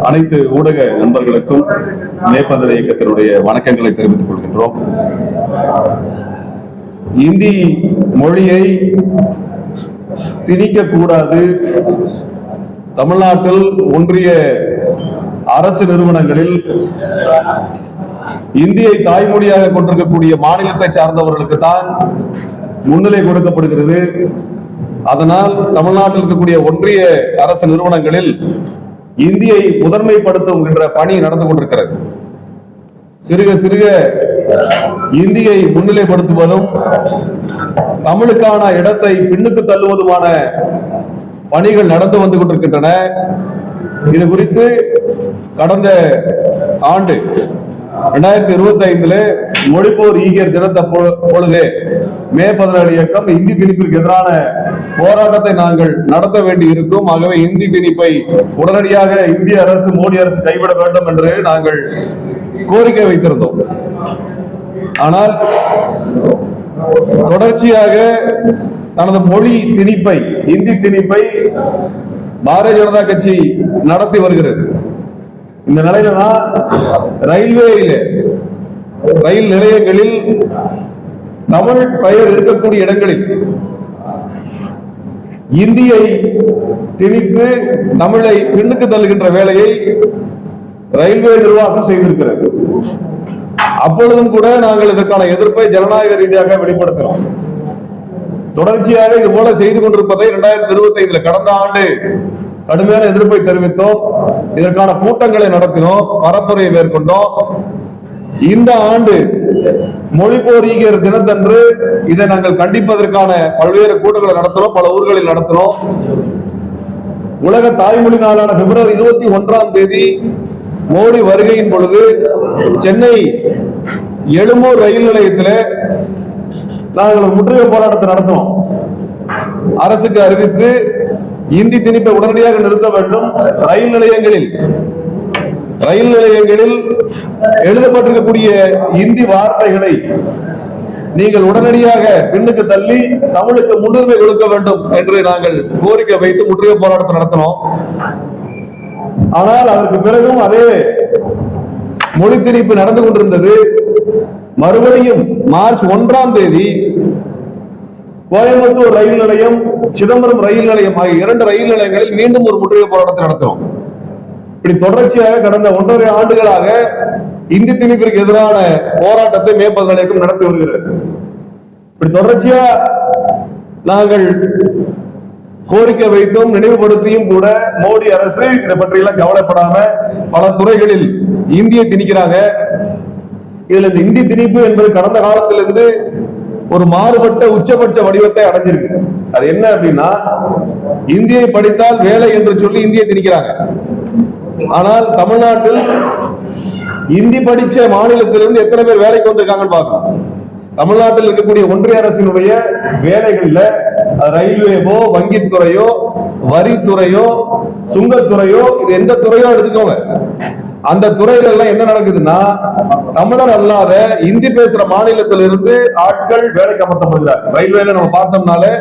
அனைத்து ஊடக நண்பர்களுக்கும் மேற்பந்தல் இயக்கத்தினுடைய வணக்கங்களை தெரிவித்துக் கொள்கின்றோம். இந்தி மொழியை திணிக்கக்கூடாது, தமிழ்நாட்டில் ஒன்றிய அரசு நிறுவனங்களில் இந்தியை தாய்மொழியாக கொண்டிருக்கக்கூடிய மாநிலத்தை சார்ந்தவர்களுக்கு தான் முன்னிலை கொடுக்கப்படுகிறது. அதனால் தமிழ்நாட்டில் இருக்கக்கூடிய ஒன்றிய அரசு நிறுவனங்களில் இந்தியை முதன்மைப்படுத்துகின்ற பணி நடந்து கொண்டிருக்கிறது. சிறுக சிறுக இந்தியை முன்னிலைப்படுத்துவதும் தமிழுக்கான இடத்தை பின்னுக்கு தள்ளுவதுமான பணிகள் நடந்து வந்து கொண்டிருக்கின்றன. இது குறித்து கடந்த ஆண்டு 2025 மொழிப்போர் ஈகியர் தினத்தை பொழுது மே 17 இயக்கம் இந்தி திணிப்பிற்கு எதிரான போராட்டத்தை நாங்கள் நடத்த வேண்டி இருக்கும். ஆகவே இந்தி திணிப்பை உடனடியாக இந்திய அரசு, மோடி அரசு கைவிட வேண்டும் என்று நாங்கள் கோரிக்கை வைத்திருந்தோம். ஆனால் தொடர்ச்சியாக தனது மொழி திணிப்பை, இந்தி திணிப்பை பாரதிய ஜனதா கட்சி நடத்தி வருகிறது. இந்த நிலையில தான் ரயில் நிலையங்களில் தமிழ் பெயர் இருக்கக்கூடிய இடங்களில் இந்தியை திணித்து தமிழை பின்னுக்கு தள்ளுகின்ற வேலையை ரயில்வே நிர்வாகம் செய்திருக்கிறது. அப்பொழுதும் கூட நாங்கள் இதற்கான எதிர்ப்பை ஜனநாயக ரீதியாக வெளிப்படுத்தினோம். தொடர்ச்சியாக இது போல செய்து கொண்டிருப்பதை 2025 கடந்த ஆண்டு கடுமையான எதிர்ப்பை தெரிவித்தோம். இதற்கான கூட்டங்களை நடத்தினோம், பரப்புரையை மேற்கொண்டோம். இந்த ஆண்டு மொழிப்போர் ஈகியர் தினத்தன்று இதை நாங்கள் கண்டிப்பதற்கான பல்வேறு கூட்டங்களை நடத்தினோம், பல ஊர்களில் நடத்தினோம். உலக தாய்மொழி நாளான பிப்ரவரி 21 மோடி வருகையின் பொழுது சென்னை எழும்பூர் ரயில் நிலையத்தில் நாங்கள் முற்றுகை போராட்டத்தை நடத்தினோம். அரசுக்கு அறிவித்து இந்தி திணிப்பை உடனடியாக நிறுத்த வேண்டும். ரயில் நிலையங்களில் எழுதப்பட்டிருக்கக்கூடிய இந்தி வார்த்தைகளை நீங்கள் உடனடியாக பின்னுக்கு தள்ளி தமிழுக்கு முன்னுரிமை கொடுக்க வேண்டும் என்று நாங்கள் கோரிக்கை வைத்து முற்றுகை போராட்டத்தை நடத்தினோம். ஆனால் அதற்கு பிறகும் அதே மொழி திணிப்பு நடந்து கொண்டிருந்தது. மறுபடியும் மார்ச் 1 கோயம்புத்தூர் ரயில் நிலையம், சிதம்பரம் ரயில் நிலையம் ஆகிய 2 ரயில் நிலையங்களில் மீண்டும் ஒரு முற்றுகை போராட்டத்தை நடத்தினோம். இப்படி தொடர்ச்சியாக கடந்த 1.5 ஆண்டுகளாக இந்தி திணிப்பிற்கு எதிரான போராட்டத்தை மே 17 இயக்கம் நடத்தி வருகிறது. இப்படி தொடர்ச்சியா நாங்கள் கோரிக்கை வைத்தும் நினைவுபடுத்தியும் கூட மோடி அரசு இதை பற்றி எல்லாம் கவலைப்படாம பல துறைகளில் இந்தியை திணிக்கிறாங்க. இதுல இந்த இந்தி திணிப்பு என்பது கடந்த காலத்திலிருந்து ஒரு மாறுபட்ட உச்சபட்ச வடிவத்தை அடைஞ்சிருக்கு. அது என்ன அப்படின்னா, இந்தியை படித்தால் வேலை என்று சொல்லி இந்தியை திணிக்கிறாங்க. ஆனால் தமிழ்நாட்டில் இந்தி படிச்ச மாநிலத்திலிருந்து எத்தனை பேர் வேலைக்கு வந்திருக்காங்கன்னு பார்க்கணும். தமிழ்நாட்டில் இருக்கக்கூடிய ஒன்றிய அரசினுடைய வேலைகள்ல ரயில்வேவோ, வங்கித்துறையோ, வரித்துறையோ, சுங்கத்துறையோ, இது எந்த துறையோ எடுத்துக்கோங்க, அந்த துறைகள் எல்லாம் என்ன நடக்குதுன்னா, தமிழர் அல்லாத இந்தி பேசுற மாநிலத்திலிருந்து ஆட்கள் வேலைக்கு அமர்த்தப்படுகிறார். ரயில்வேல நம்ம பார்த்தோம்னாலே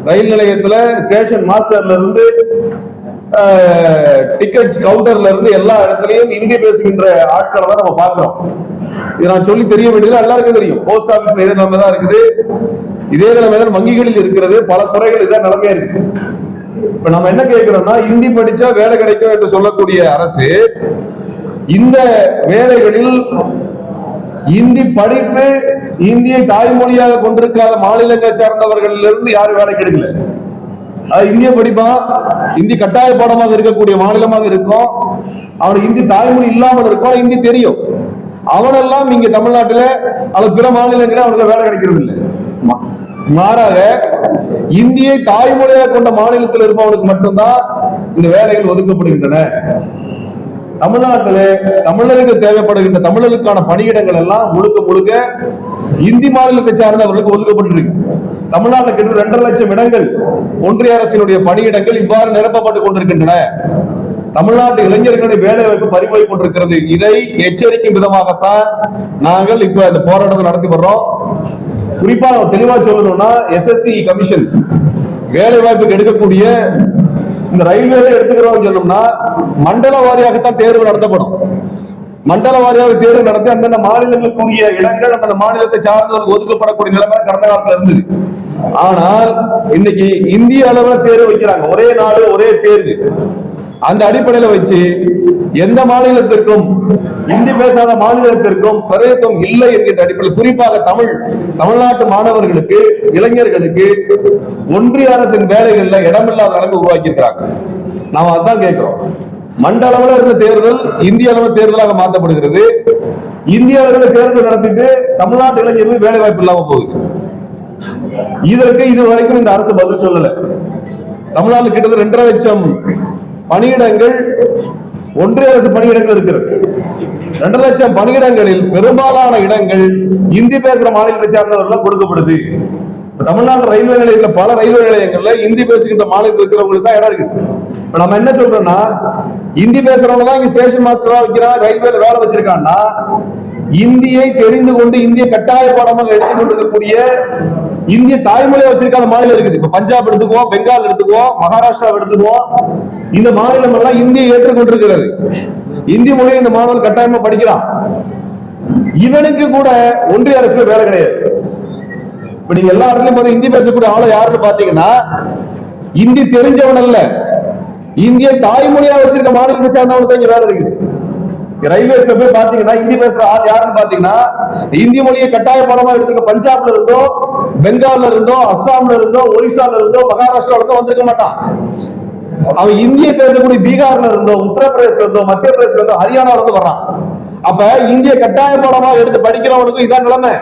ரயில் நிலையத்துல ஸ்டேஷன் மாஸ்டர்ல இருந்து டிக்கெட் கவுண்டர்ல இருந்து எல்லா இடத்துலயும் இந்தி பேசுகின்ற ஆட்களை தான் நம்ம பார்க்கிறோம். இது நான் சொல்லி தெரிய வேண்டியது எல்லாருக்கும் தெரியும். போஸ்ட் ஆபீஸ்ல இதே நிலைமை தான் இருக்குது, இதே நிலைமை தான் வங்கிகளில் இருக்கிறது, பல துறைகள் இதான் நிலைமையா இருக்கு. இப்ப நம்ம என்ன கேட்கிறோம்னா, இந்தி படிச்சா வேலை கிடைக்கும் என்று சொல்லக்கூடிய அரசு இந்த வேலைகளில் இந்தி படித்து இந்தியை தாய்மொழியாக கொண்டிருக்காத மாநிலங்களை சார்ந்தவர்களிலிருந்து யாரும் வேலை கிடைக்கல. அது இந்திய படிப்பான், இந்தி கட்டாய பாடமாக இருக்கக்கூடிய மாநிலமாக இருக்கும், அவனுக்கு இந்தி தாய்மொழி இல்லாமல் இருக்கும், இந்தி தெரியும், அவனெல்லாம் இங்க தமிழ்நாட்டில் அல்லது பிற மாநிலங்களில் அவனுக்கு வேலை கிடைக்கிறது இல்லை. மாறாக இந்தியை தாய்மொழியாக கொண்ட மாநிலத்தில் இருப்பவனுக்கு மட்டும்தான் இந்த வேலைகள் ஒதுக்கப்படுகின்றன. தமிழ்நாட்டில் தமிழருக்கு தேவைப்படுகின்ற தமிழருக்கான பணியிடங்கள் எல்லாம் முழுக்க முழுக்க இந்தி மாநிலத்தை சார்ந்தவர்களுக்கு ஒதுக்கப்பட்டிருக்கு. தமிழ்நாட்டில் கிட்ட 2.5 லட்சம் இடங்கள் ஒன்றிய அரசினுடைய பணியிடங்கள் இவ்வாறு நிரப்பப்பட்டுக் கொண்டிருக்கின்றன. தமிழ்நாட்டு இளைஞர்களுடைய வேலை வாய்ப்பு பறிபோய் கொண்டிருக்கிறது. இதை எச்சரிக்கும் விதமாகத்தான் நாங்கள் இப்ப இந்த போராட்டத்தை நடத்தி வர்றோம். குறிப்பா தெளிவா சொல்லணும்னா, SSC கமிஷன் வேலை வாய்ப்புக்கு எடுக்கக்கூடிய இந்த ரயில்வேல எடுத்துக்கிறோம் சொன்னோம்னா மண்டல வாரியாகத்தான் தேர்வு நடத்தப்படும். மண்டல வாரியாக தேர்வு நடத்தி அந்தந்த மாநிலங்களுக்குரிய இடங்கள் அந்த மாநிலத்தை சார்ந்தவர்களுக்கு ஒதுக்கப்படக்கூடிய நிலைமை கடந்த காலத்துல இருந்தது. ஆனால் இன்னைக்கு இந்திய அளவில் தேர்வு வைக்கிறாங்க, ஒரே நாடு ஒரே தேர்வு. அந்த அடிப்படையில வச்சு எந்த மாநிலத்திற்கும் இந்தி பேசாத மாநிலத்திற்கும் பிரதித்துவம் இல்லை என்கின்ற அடிப்படையில் குறிப்பாக தமிழ்நாட்டு மாணவர்களுக்கு இளைஞர்களுக்கு ஒன்றிய அரசின் வேலைகள்ல இடமில்லாத அளவு உருவாக்கி இருக்கிறாங்க. நாம அதான் கேட்கிறோம். மண்டல அளவில் இருந்த தேர்தல் இந்திய அளவில் தேர்தலாக மாற்றப்படுகிறது. இந்திய அளவில் தேர்தல் நடத்திட்டு தமிழ்நாட்டு இளைஞர்கள் வேலை வாய்ப்பு இல்லாம போகுது. இதற்கு இதுவரைக்கும் இந்த அரசு பதில் சொல்லல. தமிழ்நாட்டில் கிட்டத்தட்ட 2.5 லட்சம் பணியிடங்கள் ஒன்றிய அரசு பணியிடங்கள் இருக்கிறது. 2 லட்சம் பணியிடங்களில் பெரும்பாலான இடங்கள் இந்தி பேசுற மாநிலத்தை சார்ந்தவர்கள் கொடுக்கப்படுது. தமிழ்நாடு ரயில்வே நிலையத்தில் பல ரயில்வே நிலையங்கள்ல இந்தி பேசுகின்ற மாநிலத்தில் இருக்கிறவங்களுக்கு தான் இடம் இருக்குது. இப்ப நம்ம என்ன சொல்றோம்னா, இந்தி பேசுறவங்க தான் இங்க ஸ்டேஷன் மாஸ்டரா வைக்கிறான், ரயில்வேல வேலை வச்சிருக்கான்னா, இந்தியை தெரிந்து கொண்டு இந்திய கட்டாய பாடமாக எடுத்துக்கொண்டிருக்கக்கூடிய இந்திய தாய்மொழியை வச்சிருக்காத மாநிலம் இருக்குது. இப்ப பஞ்சாப் எடுத்துக்குவோம், பெங்கால் எடுத்துக்குவோம், மகாராஷ்டிரா எடுத்துக்குவோம். இந்த மாநிலம் எல்லாம் இந்தியை ஏற்றுக்கொண்டிருக்கிறது. இந்தி மொழியை இந்த மாணவன் கட்டாயமா படிக்கிறான். இவனுக்கு கூட ஒன்றிய அரசுல வேலை கிடையாது. இப்ப நீங்க எல்லா இடத்துலயும் இந்தி பேசக்கூடிய ஆளை யாருன்னு பாத்தீங்கன்னா, இந்தி தெரிஞ்சவன் அல்ல, இந்திய தாய்மொழியா வச்சிருக்க மாநிலத்தை சார்ந்தவனுக்கு தான் இங்க வேலை இருக்குது. ரயில்வேஸ்ல போய் பாத்தீங்கன்னா இந்தி பேசுற ஆள் யாருன்னு பாத்தீங்கன்னா, இந்தி மொழியை கட்டாய பாடமா எடுத்துக்க பஞ்சாப்ல இருந்தோ, பெங்கால்ல இருந்தோ, அஸ்ஸாம்ல இருந்தோ, ஒரிசால இருந்தோ, மகாராஷ்டிரால இருந்தோ வந்திருக்க மாட்டான். அவன் இந்திய பேசக்கூடிய பீகார்ல இருந்தோ, உத்தரப்பிரதேசல இருந்தோ, மத்திய பிரதேசல இருந்தோ, ஹரியானால இருந்து வர்றான். அப்ப இந்திய கட்டாய பாடமா எடுத்து படிக்கிறவனுக்கும் இதான் நிலைமை.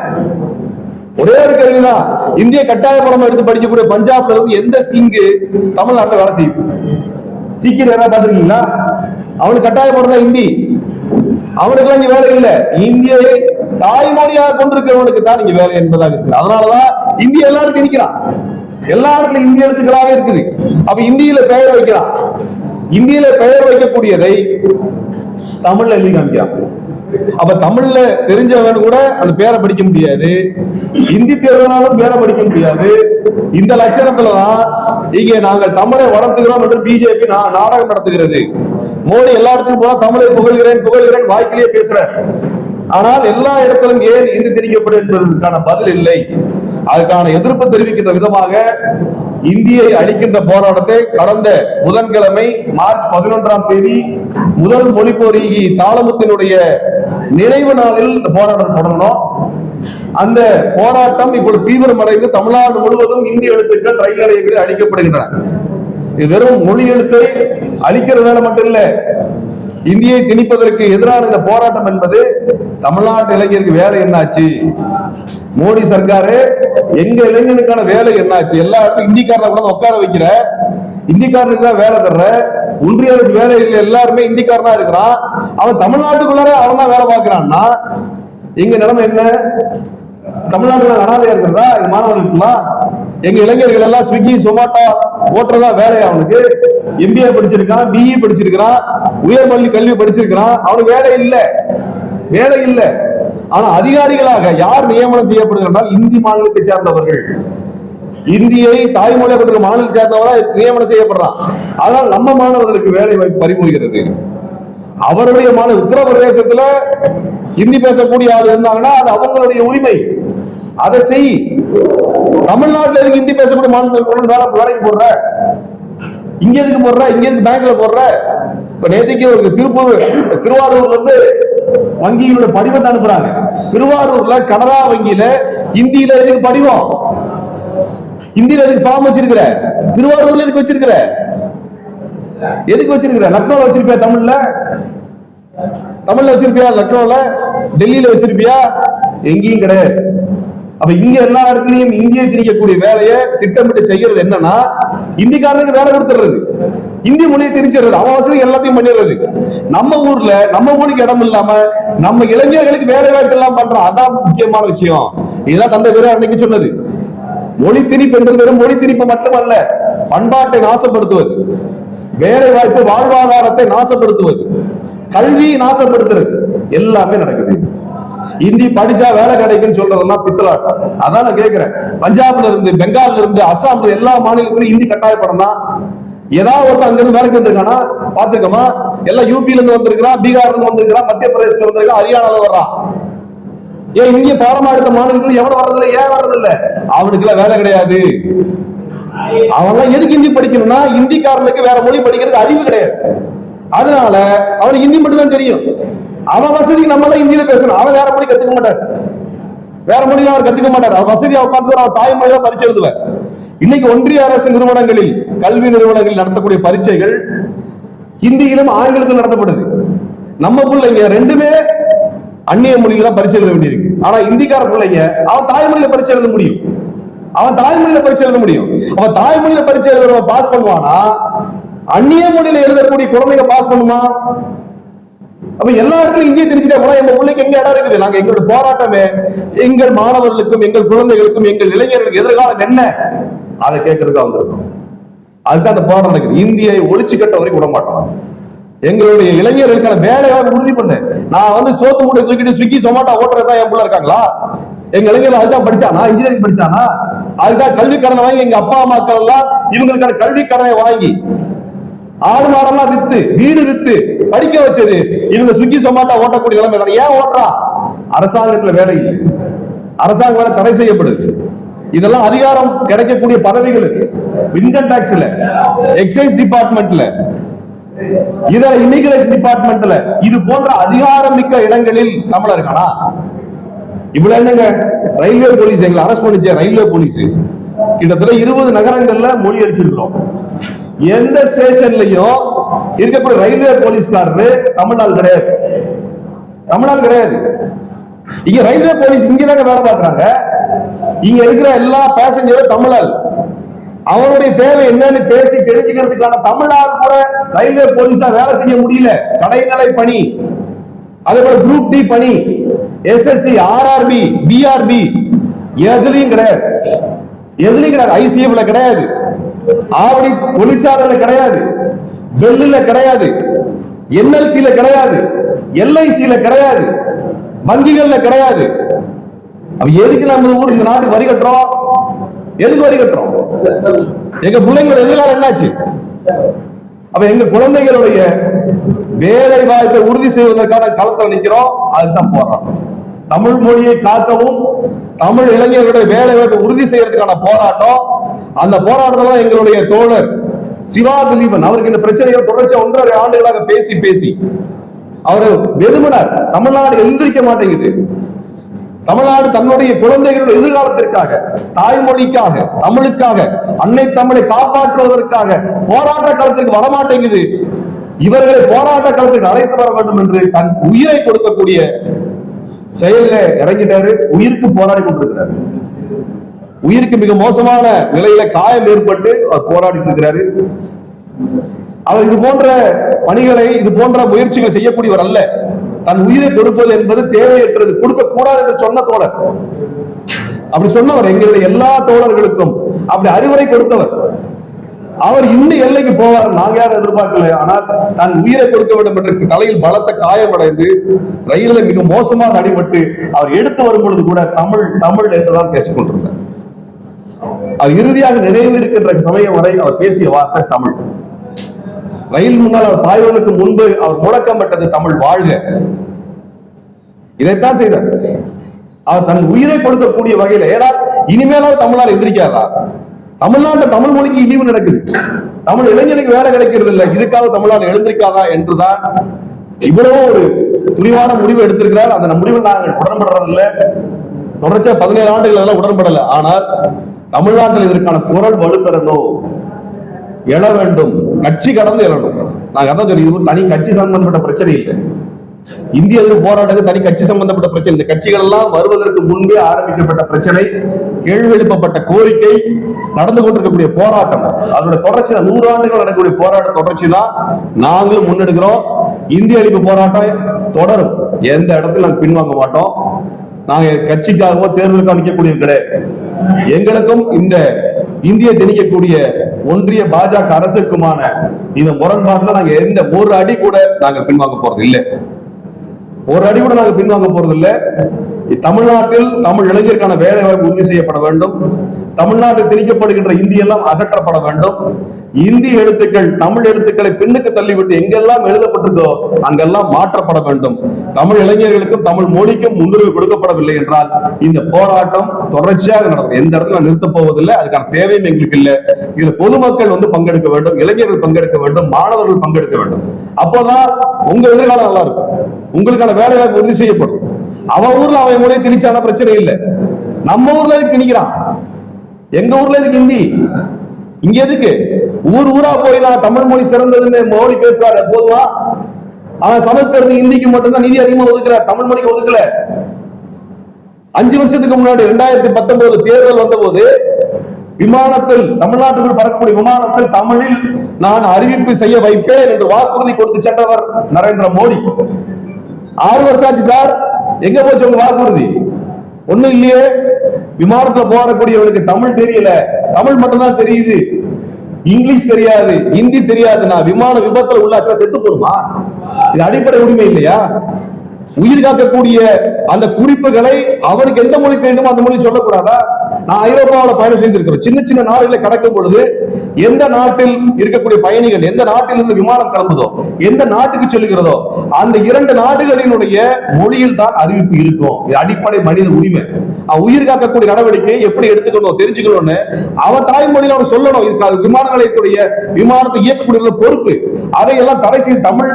ஒரே ஒரு கேள்விதான், இந்திய கட்டாய பாடமா எடுத்து படிக்கக்கூடிய பஞ்சாப்ல இருந்து எந்த சிங்கு தமிழ்நாட்டில் வேலை செய்யுது? சீக்கிரம் யாராவது பாத்துருக்கீங்களா? அவனுக்கு கட்டாய பாடம் தான் ஹிந்தி. அவனுக்கு இங்க வேலை இல்லை. இந்தியை தாய்மொழியாக கொண்டிருக்கிறவனுக்கு தான் இங்க வேலை என்பதாக இருக்கு. அதனாலதான் இந்திய எல்லா இடத்துல நிற்கிறான். எல்லா இடத்துல இந்திய எழுத்துக்களாக இருக்குது. அப்ப இந்தியில பெயர் வைக்கிறான். இந்தியில பெயர் வைக்கக்கூடியதை தமிழ்ல எழுதி காமிக்கிறான். அப்ப தமிழ்ல தெரிஞ்சவன் கூட அந்த பேரை படிக்க முடியாது, இந்தி தேர்தலாலும் பேரை படிக்க முடியாது. இந்த லட்சணத்துலதான் இங்க நாங்கள் தமிழை வளர்த்துகிறோம் என்று பிஜேபி நாடகம் நடத்துகிறது. மோடி எல்லா இடத்துக்கும் போனா தமிழை புகழ்கிறேன் வாய்க்கிலேயே பேசுற. ஆனால் எல்லா இடத்திலும் ஏன் இந்தி திணிக்கப்படும் என்பதற்கான பதில் இல்லை. அதுக்கான எதிர்ப்பு தெரிவிக்கின்ற விதமாக இந்தியை அளிக்கின்ற போராட்டத்தை கடந்த புதன்கிழமை மார்ச் 11ஆம் தேதி முதல் மொழிப்போரி தாளமுத்தினுடைய நினைவு நாளில் இந்த போராட்டத்தை தொடங்கணும். அந்த போராட்டம் இப்பொழுது தீவிரமடைந்து தமிழ்நாடு முழுவதும் இந்தி எழுத்துக்கள் ரயில் நிலையங்களில் அளிக்கப்படுகின்றன. இது வெறும் மொழி எழுத்தை அளிக்கிற வேலை மட்டும் இல்ல, இந்தியை திணிப்பதற்கு எதிரான இந்த போராட்டம் என்பது தமிழ்நாட்டு இளைஞருக்கு வேலை என்னாச்சு? மோடி சர்க்காரு எங்க இளைஞனுக்கான வேலை என்னாச்சு? எல்லா இடத்துக்கும் இந்திக்காரனை கூட உட்கார வைக்கிற, இந்திக்காரனுக்கு தான் வேலை தர்ற. ஒன்றிய அரசு வேலை இல்லை, எல்லாருமே இந்திக்காரனா இருக்கிறான். அவன் தமிழ்நாட்டுக்குள்ளார அவன் தான் வேலை பார்க்கிறான்னா எங்க நிலைமை என்ன? தமிழ்நாட்டுல அனாதையா இருக்கிறதா எங்க மாணவர்களுக்குலாம்? எங்க இளைஞர்கள் எல்லாம் ஸ்விக்கி சொமாட்டோ ஓட்டுறதா வேலையா? அவனுக்கு எம்பிஏ படிச்சிருக்கான், பிஇ படிச்சிருக்கான், உயர்பள்ளி கல்வி படிச்சிருக்கான், அவனுக்கு வேலை இல்லை. ஆனா அதிகாரிகளாக யார் நியமனம் செய்யப்படுகிறார்கள்? இந்தி மாநிலத்தை சேர்ந்தவர்கள், இந்தியை தாய்மொழியாக கொண்ட மாநிலத்தை சேர்ந்தவர்களா நியமனம் செய்யப்படுறான். ஆனால் நம்ம மாணவர்களுக்கு வேலை வாய்ப்பு பறிபோகிறது. அவருடைய உத்தரப்பிரதேசத்துல ஹிந்தி பேசக்கூடிய ஆள் இருந்தாங்கன்னா அது அவங்களுடைய உரிமை, அதை செய். தமிழ்நாட்டில் எதுக்கு ஹிந்தி பேசக்கூடிய மாநிலத்தில் வேலைக்கு போடுற? இங்க எதுக்கு போடுற? இங்க எதுக்கு பேங்க்ல போடுற? இப்ப நேற்றுக்கு ஒரு திருவாரூர்ல இருந்து வங்கியினுடைய படிவத்தை அனுப்புறாங்க. திருவாரூர்ல கனரா வங்கியில ஹிந்தியில எதுக்கு படிவம்? ஹிந்தியில எதுக்கு ஃபார்ம் வச்சிருக்கிற? திருவாரூர்ல எதுக்கு வச்சிருக்கிற? லக்னோல வச்சிருப்பியா? தமிழ்ல வச்சிருப்பியா? லக்னோல, டெல்லியில வச்சிருப்பியா? எங்கேயும் கிடையாது. அப்ப இங்க எல்லா இடத்துலயும் இந்தியை திணிக்கக்கூடிய வேலையை திட்டமிட்டு செய்யறது என்னன்னா, இந்திக்காரனுக்கு வேலை கொடுத்துறது, இந்தி மொழியை திணிச்சிடுறது, அவன் வசதி எல்லாத்தையும் பண்ணிடுறது. நம்ம ஊர்ல நம்ம மொழிக்கு இடம் இல்லாம நம்ம இளைஞர்களுக்கு வேலை வாய்ப்பு எல்லாம் பண்றோம். அதான் முக்கியமான விஷயம். இதுதான் தந்தை வேற அன்னைக்கு சொன்னது. மொழி திணிப்பு என்பது வெறும் மொழி திணிப்பு மட்டுமல்ல, பண்பாட்டை நாசப்படுத்துவது, வேலை வாய்ப்பு வாழ்வாதாரத்தை நாசப்படுத்துவது, கல்வி நாசப்படுத்துறது எல்லாமே நடக்குது. இந்தி படிச்சா வேலை கிடைக்குன்னு சொல்றதெல்லாம் பித்தலாட்டம். அதான் நான் கேட்கிறேன். பஞ்சாப்ல இருந்து, பெங்கால்ல இருந்து, அஸ்ஸாம்ல எல்லா மாநிலத்திலும் இந்தி கட்டாய படம் தான். ஏதாவது ஒருத்தர் அங்க இருந்து வேலைக்கு வந்திருக்கானா பாத்துக்கோமா? எல்லாம் யூபில இருந்து வந்திருக்கிறான், பீகார்ல இருந்து வந்திருக்கிறான், மத்திய பிரதேசத்துல வந்திருக்கான், ஹரியானால வர்றான். ஏன் இங்க பாடமா எடுத்த மாநிலத்தில் எவனும் வர்றதில்லை? ஏன் வர்றதில்லை? அவனுக்கு எல்லாம் வேலை கிடையாது. அவன் எதுக்கு ஹிந்தி படிக்கணும்னா, இந்திக்காரனுக்கு வேற மொழி படிக்கிறது அறிவு கிடையாது. அதனால அவனுக்கு ஹிந்தி மட்டும் தான் தெரியும். அவன் வசதிக்கு நம்ம எல்லாம் ஹிந்தியில பேசணும். அவன் வேற மொழி கத்துக்க மாட்டார், வேற மொழியில அவர் கத்துக்க மாட்டார். அவர் வசதியா உட்கார்ந்து அவர் தாய்மொழியில பரீட்சை எழுதுவார். இன்னைக்கு ஒன்றிய அரசு நிறுவனங்களில், கல்வி நிறுவனங்களில் நடத்தக்கூடிய பரீட்சைகள் ஹிந்தியிலும் ஆங்கிலத்திலும் நடத்தப்படுது. நம்ம பிள்ளைங்க ரெண்டுமே அந்நிய மொழியில தான் பரீட்சை எழுத வேண்டியிருக்கு. ஆனா இந்திக்கார பிள்ளைங்க அவன் தாய்மொழியில பரீட்சை எழுத முடியும். அவன் தாய்மொழியில பரீட்சை எழுத முடியும். அவன் தாய்மொழியில பரீட்சை எழுதுறவன் பாஸ் பண்ணுவானா? அந்நிய மொழியில எழுதக்கூடிய குழந்தைங்க பாஸ் பண்ணுமா? அப்ப எல்லா இடத்துலயும் இந்திய தெரிஞ்சுட்டா கூட எங்க பிள்ளைக்கு எங்க இடம் இருக்குது? நாங்க எங்களோட போராட்டமே எங்கள் மாணவர்களுக்கும், எங்கள் குழந்தைகளுக்கும், எங்கள் இளைஞர்களுக்கு எதிர்காலம் என்ன, அதை கேட்கறதுக்கு வந்திருக்கோம். அதுக்கு அந்த போராட்டம் நடக்குது. இந்தியை ஒழிச்சு கட்ட வரைக்கும் விட மாட்டோம். எங்களுடைய இளைஞர்களுக்கான வேலையை உறுதி பண்ணு. நான் சோத்து மூட்டை தூக்கிட்டு ஸ்விக்கி சொமாட்டோ ஓட்டுறதுதான் என் பிள்ளை இருக்காங்களா? எங்க இளைஞர்கள் அதுதான் படிச்சானா? இன்ஜினியரிங் படிச்சானா? அதுதான் கல்வி கடனை வாங்கி எங்க அப்பா அம்மாக்கள் எல்லாம் இவங்களுக்கான கல்வி கடனை வாங்கி ஆடு மாடெல்லாம் வித்து, வீடு வித்து படிக்க வச்சது இவங்க ஸ்விக்கி சொமாட்டோ ஓட்டக்கூடிய நிலைமை. ஏன் ஓட்டுறா? அரசாங்கத்துல வேலை இல்லை, அரசாங்க வேலை தடை செய்யப்படுது. இதெல்லாம் அதிகாரம் கிடைக்கக்கூடிய பதவிகள், இன்கம் டாக்ஸ்ல, எக்ஸைஸ் டிபார்ட்மெண்ட்ல, இதர இமிகிரேஷன் டிபார்ட்மெண்ட்ல, இது போன்ற அதிகாரம் மிக்க இடங்களில் தமிழர் இருக்கானா? இவ்வளவு என்னங்க, ரயில்வே போலீஸ் எங்களை அரெஸ்ட் பண்ணிச்சே, ரயில்வே போலீஸ் கிட்டத்தட்ட 20 நகரங்கள்ல மொழி அடிச்சிருக்கிறோம். எந்த ஸ்டேஷன்லயும் இருக்கக்கூடிய ரயில்வே போலீஸ்காரரு தமிழ்நாடு கிடையாது, தமிழ்நாடு கிடையாது. இங்க ரயில்வே போலீஸ் இங்கதாங்க வேலை பார்க்கறாங்க. இங்க இருக்கிற எல்லா பேசஞ்சரும் தமிழர். அவனுடைய தேவை என்னன்னு பேசி தெரிஞ்சுக்கிறதுக்கான தமிழ்நாடு கூட ரயில்வே போலீஸா வேலை செய்ய முடியல. கடைநிலை பணி, அதே போல குரூப் டி பணி, எஸ்எஸ்சி, ஆர்ஆர்பி, பிஆர்பி எதுலயும் கிடையாது, எதுலயும் கிடையாது. ஐசிஎஃப்ல கிடையாது, ஆவடி தொழிற்சாலையில கிடையாது, பெல்லுல கிடையாது, என்எல்சில கிடையாது, எல்ஐசில கிடையாது, வங்கிகள்ல கிடையாது. அப்ப எதுக்கு நம்ம ஊர் இந்த நாட்டுக்கு வரி கட்டுறோம்? எதுக்கு வரி கட்டுறோம்? எங்க பிள்ளைங்களோட எதிர்காலம் என்னாச்சு? அப்ப எங்க குழந்தைகளுடைய வேலை வாய்ப்பை உறுதி செய்வதற்கான களத்தில் நிற்கிறோம். அதுதான் போராட்டம். தமிழ் மொழியை காக்கவும், தமிழ் இளைஞர்களுடைய வேலை வாய்ப்பை உறுதி செய்யறதுக்கான போராட்டம். அந்த போராட்டத்தில் எங்களுடைய தோழர் சிவா திலீபன் அவருக்கு இந்த பிரச்சனைகள் தொடர்ச்சி 1.5 ஆண்டுகளாக பேசி பேசி அவரு வெறுமனார். தமிழ்நாடு எழுந்திருக்க மாட்டேங்குது. தமிழ்நாடு தன்னுடைய குழந்தைகளுடைய எதிர்காலத்திற்காக, தாய்மொழிக்காக, தமிழுக்காக, அன்னை தமிழை காப்பாற்றுவதற்காக போராட்ட களத்திற்கு வரமாட்டேங்குது. இவர்களை போராட்ட களத்திற்கு அழைத்து வர வேண்டும் என்று தன் உயிரை கொடுக்கக்கூடிய செயலில் இறங்கிட்டாரு. உயிருக்கு போராடி கொண்டிருக்கிறார். உயிருக்கு மிக மோசமான நிலையில காயம் ஏற்பட்டு அவர் போராடிட்டு இருக்கிறாரு. அவர் இது போன்ற பணிகளை, இது போன்ற முயற்சிகள் செய்யக்கூடியவர் அல்ல. தன் உயிரை கொடுப்பது என்பது தேவையற்றது, கொடுக்க கூடாது என்று சொன்ன தோழர். அப்படி சொன்னவர் எங்களுடைய எல்லா தோழர்களுக்கும் அப்படி அறிவுரை கொடுத்தவர். அவர் இந்த எல்லைக்கு போவார் நாங்க யாரும் எதிர்பார்க்கல. ஆனால் தன் உயிரை கொடுக்க வேண்டும் என்ற தலையில் பலத்த காயமடைந்து ரயில மிக மோசமாக அடிபட்டு அவர் எடுத்து வரும் பொழுது கூட தமிழ் தமிழ் என்றுதான் பேசிக் கொண்டிருந்தார். அவர் இறுதியாக நினைவு இருக்கின்ற சமயம் வரை அவர் பேசிய வார்த்தை தமிழ். ரயில் முன்னால் அவர் பாய்வதற்கு முன்பு அவர் முழக்கமிட்டது தமிழ் வாழ்க. இதைத்தான் செய்தார். அவர் தன் உயிரை கொடுக்கக்கூடிய வகையில். ஏன்னா இனிமேலாவது தமிழ்நாடு எந்திரிக்காதா? தமிழ்நாட்டு தமிழ் மொழிக்கு இழிவு நடக்குது, தமிழ் இளைஞனுக்கு வேலை கிடைக்கிறது இல்லை, இதுக்காக தமிழ்நாடு எழுந்திருக்காதா என்றுதான் இவ்வளவு ஒரு துணிவான முடிவு எடுத்திருக்கிறார். அந்த முடிவில் நாங்கள் உடன்படுறதில்லை. தொடர்ச்சியா 17 ஆண்டுகள் எல்லாம் உடன்படல. ஆனால் தமிழ்நாட்டில் இதற்கான குரல் வலுப்பெறணும், எழ வேண்டும், கட்சி கடந்து எழணும். நாங்க அதான் சொல்லி, இது தனி கட்சி சம்பந்தப்பட்ட பிரச்சனை இல்லை. இந்திய போராட்டத்துக்கு தனி கட்சி சம்பந்தப்பட்ட பிரச்சனை. இந்த கட்சிகள் எல்லாம் வருவதற்கு முன்பே ஆரம்பிக்கப்பட்ட பிரச்சனை, கேள்வி எழுப்பப்பட்ட கோரிக்கை, நடந்து கொண்டிருக்கக்கூடிய போராட்டம், அதோட தொடர்ச்சி தான். 100 ஆண்டுகள் நடக்கக்கூடிய போராட்ட தொடர்ச்சி தான் நாங்களும் முன்னெடுக்கிறோம். இந்திய அழிப்பு போராட்டம் தொடரும். எந்த இடத்துல நாங்கள் பின்வாங்க மாட்டோம். நாங்க கட்சிக்காகவோ தேர்தலுக்காக நிற்கக்கூடிய கிடையாது. எங்களுக்கும் இந்த இந்திய திணிக்கக்கூடிய ஒன்றிய பாஜக அரசுக்குமான இந்த முரண்பாட்டில் நாங்க எந்த ஒரு அடி கூட நாங்க பின்வாங்க போறது இல்லை. ஒரு அடி கூட நாங்க பின்வாங்க போறது இல்லை. தமிழ்நாட்டில் தமிழ் இளைஞருக்கான வேலை வாய்ப்பு உறுதி செய்யப்பட வேண்டும். தமிழ்நாட்டில் திணிக்கப்படுகின்ற இந்தி எல்லாம் அகற்றப்பட வேண்டும். இந்தி எழுத்துக்கள் தமிழ் எழுத்துக்களை பின்னுக்கு தள்ளிவிட்டு எங்கெல்லாம் எழுதப்பட்டிருக்கோ அங்கெல்லாம் மாற்றப்பட வேண்டும். தமிழ் இளைஞர்களுக்கும் தமிழ் மொழிக்கும் முன்னுரிமை கொடுக்கப்படவில்லை என்றால் இந்த போராட்டம் தொடர்ச்சியாக நடக்கும். எந்த இடத்துல நிறுத்தப் போவதில்லை. அதுக்கான தேவையும் எங்களுக்கு இல்லை. இதுல பொதுமக்கள் பங்கெடுக்க வேண்டும், இளைஞர்கள் பங்கெடுக்க வேண்டும், மாணவர்கள் பங்கெடுக்க வேண்டும். அப்போதான் உங்க எதிர்காலம் நல்லா இருக்கும், உங்களுக்கான வேலை வாய்ப்பு உறுதி செய்யப்படும். அவன் ஊர்ல அவன் மொழியை திணிச்சான பிரச்சனை இல்லை. நம்ம ஊர்ல எதுக்கு திணிக்கிறான்? எங்க ஊர்ல எதுக்கு ஹிந்தி? இங்க எதுக்கு ஊர் ஊரா போய் நான் தமிழ் மொழி சிறந்ததுன்னு மோடி பேசுறாரு போதுமா? அவன் சமஸ்கிருதம் ஹிந்திக்கு மட்டும்தான் நிதி அதிகமா ஒதுக்குற, தமிழ் மொழிக்கு ஒதுக்கல. 5 வருஷத்துக்கு முன்னாடி 2019 தேர்தல் வந்த போது விமானத்தில் தமிழ்நாட்டுக்குள் பறக்கக்கூடிய விமானத்தில் தமிழில் நான் அறிவிப்பு செய்ய வைப்பேன் என்று வாக்குறுதி கொடுத்து சென்றவர் நரேந்திர மோடி. 6 வருஷம் ஆச்சு சார், எங்க போச்சு உங்க வாக்குறுதி? ஒண்ணும் இல்லையே. விமானத்துல போறக்கூடியவனுக்கு தமிழ் தெரியல, தமிழ் மட்டும்தான் தெரியுது, இங்கிலீஷ் தெரியாது, ஹிந்தி தெரியாது. நான் விமான விபத்துல உள்ளாச்சுன்னா செத்து போடுமா? இது அடிப்படை உரிமை இல்லையா? உயிர் காக்கக்கூடிய அந்த குறிப்புகளை அவனுக்கு எந்த மொழி தெரியுமோ அந்த மொழி சொல்லக்கூடாதா? நான் ஐரோப்பாவில் பயணம் செய்திருக்கிறோம். சின்ன சின்ன நாடுகளை கடக்கும் பொழுது எந்த நாட்டில் இருக்கக்கூடிய பயணிகள் எந்த நாட்டில் இருந்து விமானம் கிளம்புதோ, எந்த நாட்டுக்கு செல்கிறதோ அந்த 2 நாடுகளினுடைய மொழியில் தான் அறிவிப்பு இருக்கும். இது அடிப்படை மனித உரிமை. உயிர் காக்கக்கூடிய நடவடிக்கையை எப்படி எடுத்துக்கணும் தெரிஞ்சுக்கணும்னு அவன் தாய்மொழியில அவன் சொல்லணும். விமான நிலையத்துடைய விமானத்தை இயக்கக்கூடிய பொறுப்பு. அதையெல்லாம் தடை செய்து தமிழ்